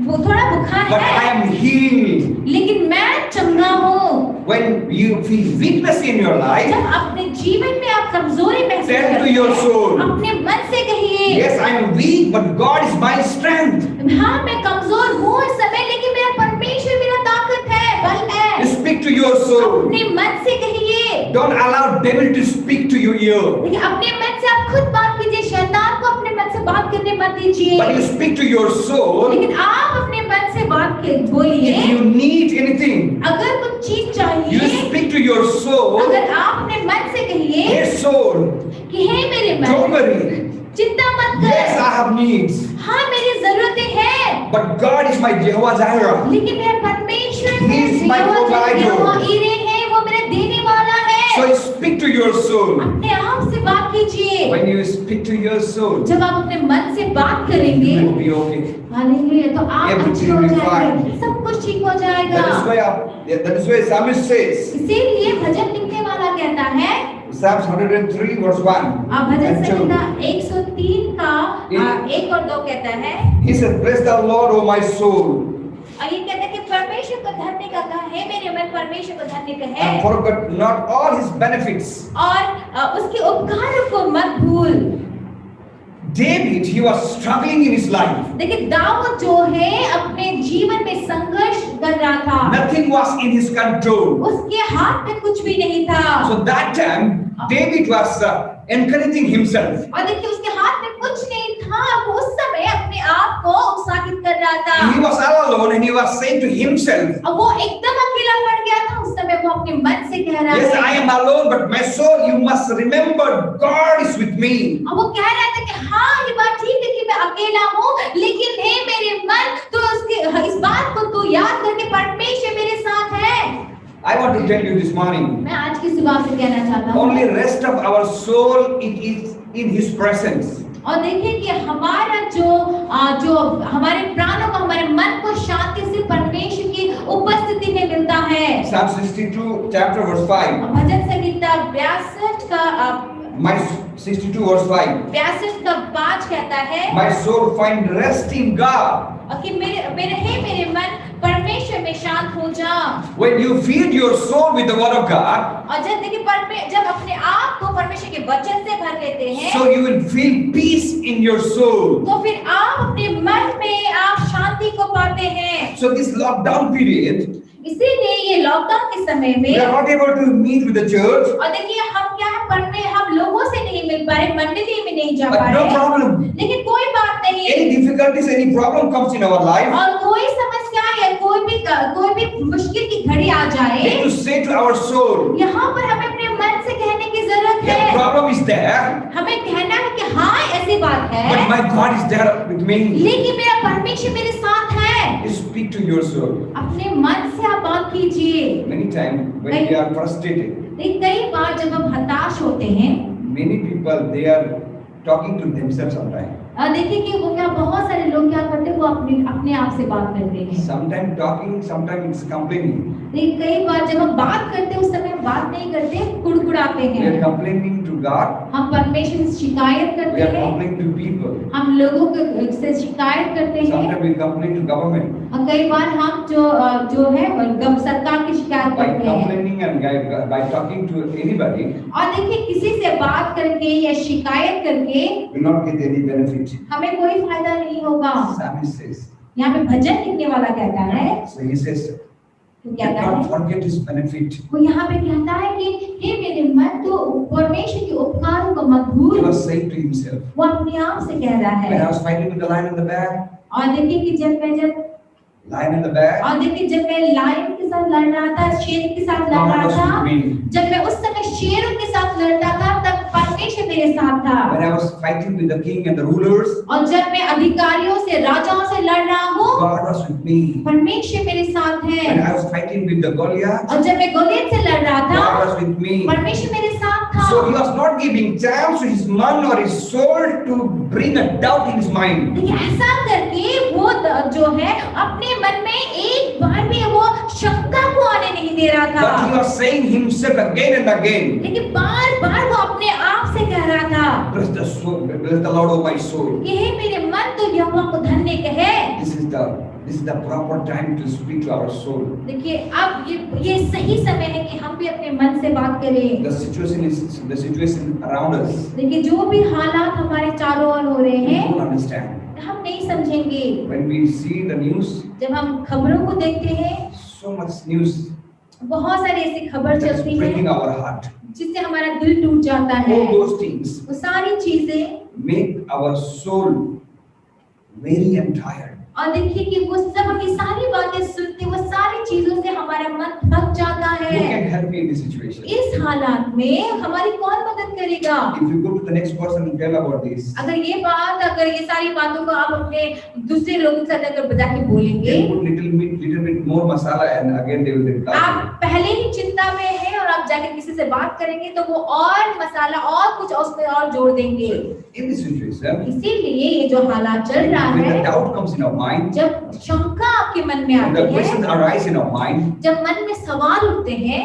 वो थोड़ा बुखार but I है am healed. लेकिन मैं चंगा हूँ। When you feel weakness in your life, जब अपने जीवन में आप कमजोरी महसूस tell to करते your हैं, soul, अपने मन से कहिए, yes, I am weak, but God is my strength. हाँ मैं कमजोर हूँ इस समय, लेकिन मेरा परमेश्वर मेरा ताकत है, बल है। Speak to your soul. अपने मन से कहिए, Don't allow devil to speak to your ear, लेकिन अपने मन से आप खुद बात कीजिए, शैतान को अपने मन से बात करने मत दीजिए, but you speak to your soul. लेकिन आप अपने मन से बात If बोलिए। you need anything, अगर कुछ चीज you चाहिए, speak to your soul. अगर आप अपने मन से कहिए Hey soul, कि हे मेरे don't मन, worry. चिंता मत Yes, कर, I have needs, हाँ मेरी जरूरतें हैं, but God is my Jehovah Jireh. लेकिन मेरा परमेश्वर He is my provider. ईरे है, वो मेरा देने वाला है। So speak to your soul. अपने आप से बात कीजिए। When you speak to your soul, जब आप अपने मन से बात करेंगे, you will be okay. Hallelujah, तो आप Everything अच्छे हो will be जाएंगे, fine. सब कुछ ठीक हो जाएगा। That is why Psalmist says, इसीलिए भजन लिखने वाला कहता है, Psalms 103 verse 1 आप भजन and 2. संहिता 103 का 1 और 2 कहता है, He said, bless the Lord, O my soul, और ये कहता है कि परमेश्वर को धन्य कहा है, मेरे मन परमेश्वर को धन्य and कहे forget not all his benefits. और उसके उपकारों को मत भूल। David, he was struggling in his life. देखिए दाऊद जो है अपने जीवन में संघर्ष कर रहा था, Nothing was in his control. उसके हाथ में कुछ भी नहीं था। So that time, David was encouraging himself. और देखिए उसके हाथ में कुछ नहीं था, वो उस समय अपने आप को उत्साहित कर रहा था। He was all alone and he was saying to himself, और वो एकदम अकेला पड़ गया था, उस समय वो अपने मन से कह रहा yes, था, I am alone, but my soul, you must remember, God is with me. और वो कह रहा था कि हाँ ये बात ठीक है कि मैं अकेला हूँ, लेकिन हे मेरे मन तो उसके इस बात को तू याद करके परमेश्वर मेरे साथ I want to tell you this morning, मैं आज की सुबह से कहना चाहता हूँ, only rest of our soul it is in His presence. और देखिए कि हमारा जो हमारे प्राणों को, हमारे मन को शांति से परमेश्वर की उपस्थिति में मिलता है। Psalm 62 chapter verse 5. भजन संहिता 62 का My 62 verse 5. 62 का 5 कहता है, My soul find rest in God. और कि मेरे मन परमेश्वर में शांत हो जा। When you feed your soul with the word of God, और जब अपने आप को परमेश्वर के वचन से भर लेते हैं, so you will feel peace in your soul. तो फिर आप अपने मन में आप शांति को पाते हैं। So this lockdown period, इसीलिए ये लॉकडाउन के समय we are में, not able to meet with the church, और देखिए हम क्या हम लोगों से नहीं मिल पा रहे, मंडली में नहीं जा पा but no रहे, problem. लेकिन कोई बात नहीं, Any difficulties, any problem comes in our life, और कोई समस्या या कोई भी मुश्किल की घड़ी आ we जाए, need to say to our soul, यहाँ पर हमें अपने मन से कहने की जरूरत yeah, है। problem is there, हमें कहना है कि हाँ ऐसी बात but है, my God is there with me. लेकिन मेरा परमेश्वर मेरे साथ है। You speak to your soul. अपने मन से आप बात कीजिए। Many times when we are frustrated, कई बार जब हम हताश होते हैं, many people they are talking to themselves sometimes. देखिए कि वो क्या बहुत सारे लोग क्या करते हैं, वो अपने आप से बात करते हैं। Sometimes talking, sometimes it's complaining. लेकिन कई बार जब हम बात करते हैं उस समय हम बात नहीं करते, कुड़कुड़ाते We are हैं। complaining to God. हम परमेश्वर से शिकायत We करते are हैं, complaining to people. हम लोगों से शिकायत करते हैं, Sometimes we complain to government. और कई बार हम जो है सरकार की शिकायत By करते हैं। complaining and by talking to anybody, और देखिए किसी से बात करके या शिकायत करके will not get any benefit. हमें कोई फायदा नहीं होगा। Psalmist says. यहाँ पे भजन लिखने वाला कहता है, So he says, तो do कहता है, not forget his benefit. वो यहाँ पे कहता है कि हे मेरे मन, तो परमेश्वर के उपकारों को मत He भूल। was saying to himself. वो अपने आप से कह रहा When I है। was fighting with the lion in the bear, और देखिए कि जब lion in the bear, और देखिए जब मैं लायन के साथ लड़ रहा था, शेर के साथ लड़ God रहा was था, with me. जब मैं उस समय शेरों के साथ लड़ता था, तब परमेश्वर मेरे साथ था। When I was fighting with the king and the rulers, और जब मैं अधिकारियों से, राजाओं से लड़ रहा हूँ, God was with me. परमेश्वर मेरे साथ When है। I was fighting with the Goliath, और जब मैं गोलियत से लड़ रहा God था, was with me. परमेश्वर मेरे साथ था। So he was not giving chance to his mind or his soul to bring a doubt in his mind. देखिए ऐसा करके वो जो है अपने मन में एक बार भी वो शंका को आने नहीं दे रहा But he था, was saying himself again and again, लेकिन बार बार वो अपने आप से कह रहा था, bless the soul, bless the Lord, O my soul. कि हे मेरे मन, तो यहोवा को धन्य कहे। This is the proper time to speak to our soul. देखिए अब ये सही समय है कि हम भी अपने मन से बात करें। The situation around us. देखिए जो भी हालात हमारे चारों ओर हो रहे We हैं, don't understand. हम नहीं समझेंगे। When we see the news, जब हम खबरों को देखते हैं, so much news बहुत सारी ऐसी खबर that's चलती breaking है our heart. जिससे हमारा दिल टूट जाता है। All those things वो सारी चीजें, make our soul weary and tired. और देखिए कि वो सब हम ये सारी बातें सुनते, वो सारी चीजों से हमारा मन थक जाता Who है। can help me in this situation? इस हालात में हमारी कौन मदद करेगा? If you go to the next person and tell about this, अगर ये सारी बातों को आप अपने दूसरे लोगों के साथ अगर बजा के बोलेंगे, they put little bit more masala and again they will reply. आप पहले ही चिंता में हैं और आप जाके किसी से बात करेंगे तो वो और मसाला और कुछ उसमें और जोड़ देंगे। In this situation, इसीलिए ये जो हालात चल रहा when the है, doubt comes in our mind, जब शंका आपके मन में when the आती questions है, arise in our mind, जब मन में सवाल उठते हैं,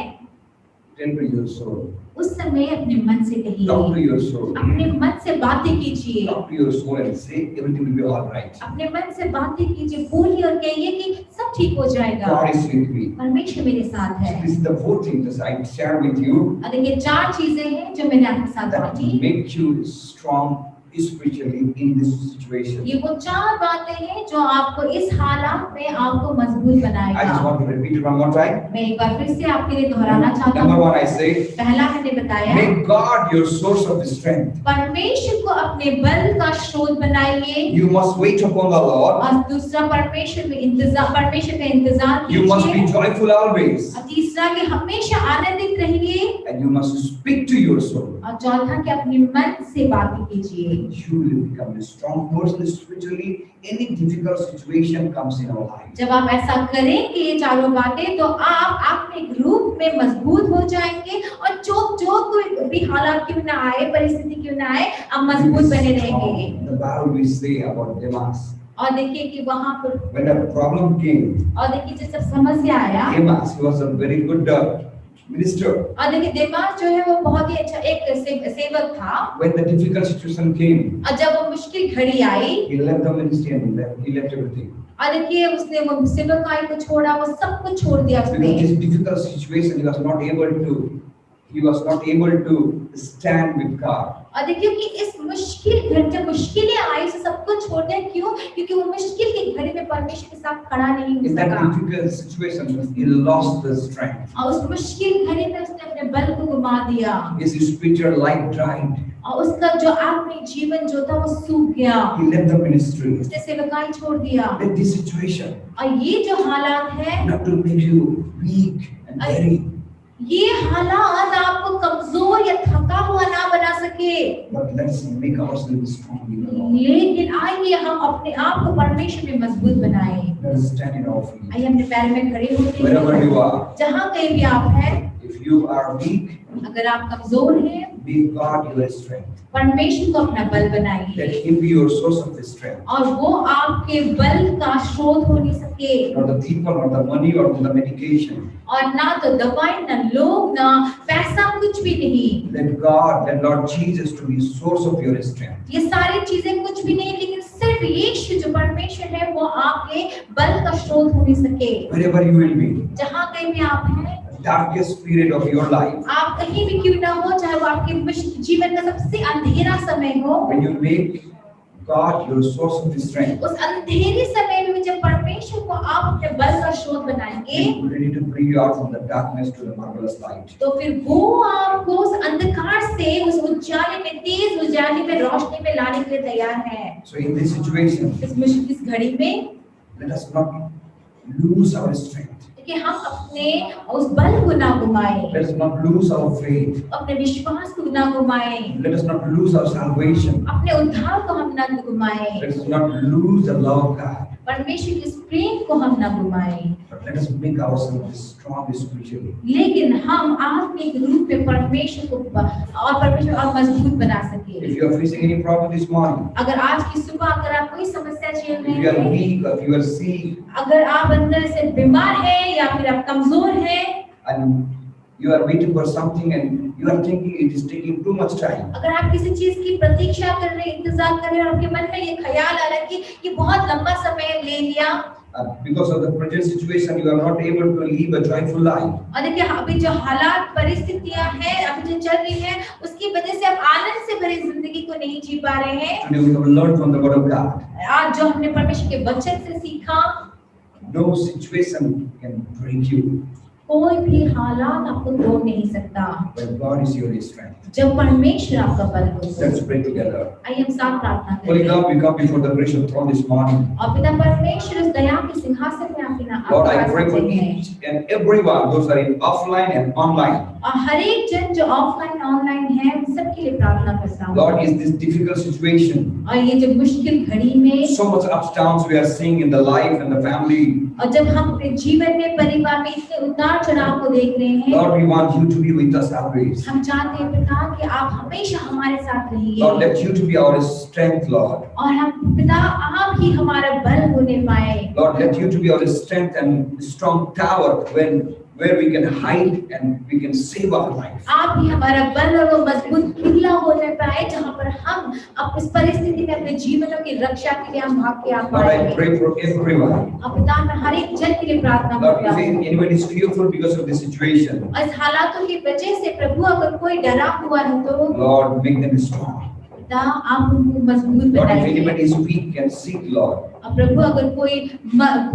tell to your soul, उस समय अपने मन से talk to कहिए, your soul, अपने मन से बातें कीजिए, talk to your soul and say everything will be all right. अपने मन से बातें कीजिए, बोलिए और कहिए कि सब ठीक हो जाएगा, God is with me. परमेश्वर मेरे साथ है। This is the four things that I share with you और देखिए 4 चीजें हैं जो मैंने आपके साथ that बांटी। make you strong spiritually in this situation. ये वो 4 बातें हैं जो आपको इस हालात में आपको मजबूत I just बनाएगा। want to repeat it one more time. मैं एक बार फिर से आपके लिए दोहराना चाहता Number हूँ। one, I say, पहला मैंने बताया, make God your source of strength. परमेश्वर को अपने बल का स्रोत बनाइए। You must wait upon the Lord. और दूसरा परमेश्वर का इंतजार You must be कीजिए। joyful always. और तीसरा कि हमेशा आनंदित रहिए। And you must speak to your soul. और चौथा कि अपने मन से बातें कीजिए। you will become a strong person spiritually. Any difficult situation comes in our life. जब आप ऐसा करेंगे ये चारों बातें, तो आप अपने रूप में मजबूत हो जाएंगे, और जो कोई भी हालात क्यों ना आए, परिस्थिति क्यों ना आए, आप मजबूत बने रहेंगे। The Bible will say about Demas. और देखिए कि वहाँ पर, When a problem came, और देखिए जब समस्या आया, Demas, he was a very good minister. और देखिए देमास जो है वो बहुत ही अच्छा एक सेवक था। When the difficult situation came, और जब वो मुश्किल घड़ी आई, he left the ministry and he left everything. और देखिए उसने वो सेवकाई को छोड़ा, वो सब कुछ छोड़ दिया Because उसने। this difficult situation, he was not able to stand with God. और देखिए कि इस मुश्किल घड़ी, जब मुश्किलें आई, उसे सब कुछ छोड़ दिया। क्यों? क्योंकि वो मुश्किल की घड़ी में परमेश्वर के साथ खड़ा नहीं हो In that सका, difficult situation, he lost the strength. और उस मुश्किल घड़ी में उसने अपने बल को गुमा दिया, His spiritual life dried. और उसका जो आत्मिक जीवन जो था वो सूख गया। He left the ministry. उसने सेवकाई छोड़ दिया। Let this situation और ये जो हालात है, not to make you weak and weary, ये हालात आपको कमजोर या थका हुआ ना बना सके, but let's make ourselves strong in the Lord. लेकिन आइए हम अपने आप को परमेश्वर में मजबूत बनाएं। Let us stand in our feet. आइए अपने पैर में खड़े होते Wherever you हैं, are, जहाँ कहीं भी आप हैं। if you are weak, अगर आप कमजोर हैं, make God your strength. परमेश्वर को अपना बल बनाइए, Let Him be your source of strength. और वो आपके बल का स्रोत हो नहीं सके, Not the people, not the money, or the medication. और ना तो दवाई, ना लोग, ना पैसा, कुछ भी नहीं। Let God, let Lord Jesus to be source of your strength. ये सारी चीजें कुछ भी नहीं, लेकिन सिर्फ यीशु जो परमेश्वर है वो आपके बल का स्रोत हो नहीं सके। Wherever you will be, जहाँ कहीं भी आप हैं, darkest period of your life, आप कहीं भी क्यों ना हो, चाहे वो आपके जीवन का सबसे अंधेरा समय हो, when you make God your source of strength, उस अंधेरे समय में जब परमेश्वर को आप अपने बल का स्रोत बनाएंगे, He is ready to bring you out from the darkness to the marvelous light. तो फिर वो आपको उस अंधकार से उस उजाले में, तेज उजाले में, रोशनी में लाने के लिए तैयार है। So in this situation, इस घड़ी में let us not lose our strength. कि हम अपने उस बल को ना गुमाएं, Let us not lose our faith. अपने विश्वास को ना गुमाएं, Let us not lose our salvation. अपने उद्धार को हम ना गुमाएं, Let us not lose the love of God. परमेश्वर के इस प्रेम को हम ना गुमाएं, But let us make ourselves strong spiritually. लेकिन हम आत्मिक रूप में परमेश्वर को और परमेश्वर और मजबूत बना सके। If you are facing any problem this morning, अगर आज की सुबह अगर आप कोई समस्या झेल if रहे you are हैं, weak, if you are sick, अगर आप अंदर से बीमार हैं या फिर आप कमजोर हैं, and you are waiting for something and you are thinking it is taking too much time, अगर आप किसी चीज की प्रतीक्षा कर रहे हैं, इंतजार कर रहे हैं, और आपके मन में ये ख्याल आ रहा है कि ये बहुत लंबा समय ले लिया, because of the present situation you are not able to live a joyful life. और देखिए अभी जो हालात परिस्थितियां हैं अभी जो चल रही हैं, उसकी वजह से आप आनंद से भरी जिंदगी को नहीं जी पा रहे हैं। Today we have learned from the word of God. आज जो हमने परमेश्वर के वचन से सीखा, No situation can break you कोई भी हालात आपको तोड़ नहीं सकता when God is your strength. जब परमेश्वर आपका बल हो। Let's pray together. आइए हम साथ प्रार्थना Holy करें। God, we come before the gracious throne this morning. और पिता परमेश्वर उस दया के सिंहासन में आपके नाम Lord, I pray for each and everyone, those are in offline and online. और हर एक जन जो ऑफलाइन ऑनलाइन है, उन सबके लिए प्रार्थना करता हूँ। Lord, is this difficult situation, और ये जो मुश्किल घड़ी में, so much ups downs we are seeing in the life and the family. और जब हम अपने जीवन में, परिवार में इतने उतार चढ़ाव को देख रहे हैं, Lord, we want you to be with us always. हम चाहते हैं पिता कि आप हमेशा हमारे साथ रहिए, Lord, let you to be our strength, Lord. और हम पिता आप ही हमारा बल होने पाए। Lord, let you to be our strength and strong tower where we can hide and we can save our life. आप ही हमारा बल और वो मजबूत किला होने पाए, जहाँ पर हम अपनी इस परिस्थिति में अपने जीवनों की रक्षा के लिए हम भाग के आ Lord, I पाएंगे। pray for everyone. और पिता मैं हर एक जन के लिए प्रार्थना Lord, करता if हूँ। anyone is fearful because of this situation, और इस हालातों की वजह से प्रभु अगर कोई डरा हुआ है तो Lord, make them strong. पिता आप उनको मजबूत Lord, if बनाइए। anyone is weak and sick, Lord, और प्रभु अगर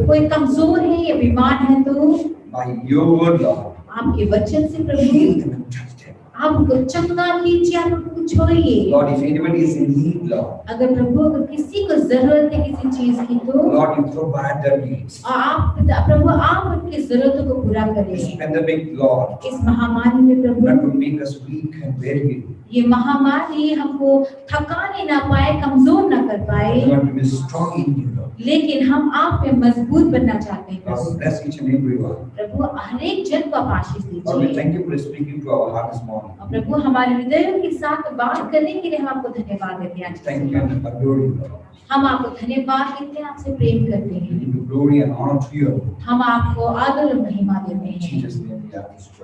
कोई कमजोर है या बीमार है तो by your word, Lord, आपके वचन से प्रभु heal them and touch them. आप उनको चंगा कीजिए, आप उनको छोड़िए। Lord, if anybody is in need, Lord, अगर प्रभु अगर किसी को जरूरत है किसी चीज की तो Lord, you provide their needs. आप प्रभु आप उनकी जरूरतों को पूरा This करें। pandemic, Lord, इस महामारी में that Prabhu will make us weak and weary. ये महामारी हमको थकाने ना पाए, कमजोर ना कर We पाए, want to be strong in you, Lord. लेकिन हम आप में मजबूत बनना चाहते हैं। Lord, bless each and every one. प्रभु हर एक जन को आप आशीष Lord, we दीजिए। thank you for speaking to our heart this morning. और प्रभु हमारे हृदयों के साथ बात करने के लिए हम आपको धन्यवाद देते हैं। Thank you and adore you, Lord. हम आपको धन्यवाद देते हैं, आपसे प्रेम करते We हैं। give you glory and honor to you. हम आपको आदर और महिमा देते In हैं। Jesus' name we have this prayer.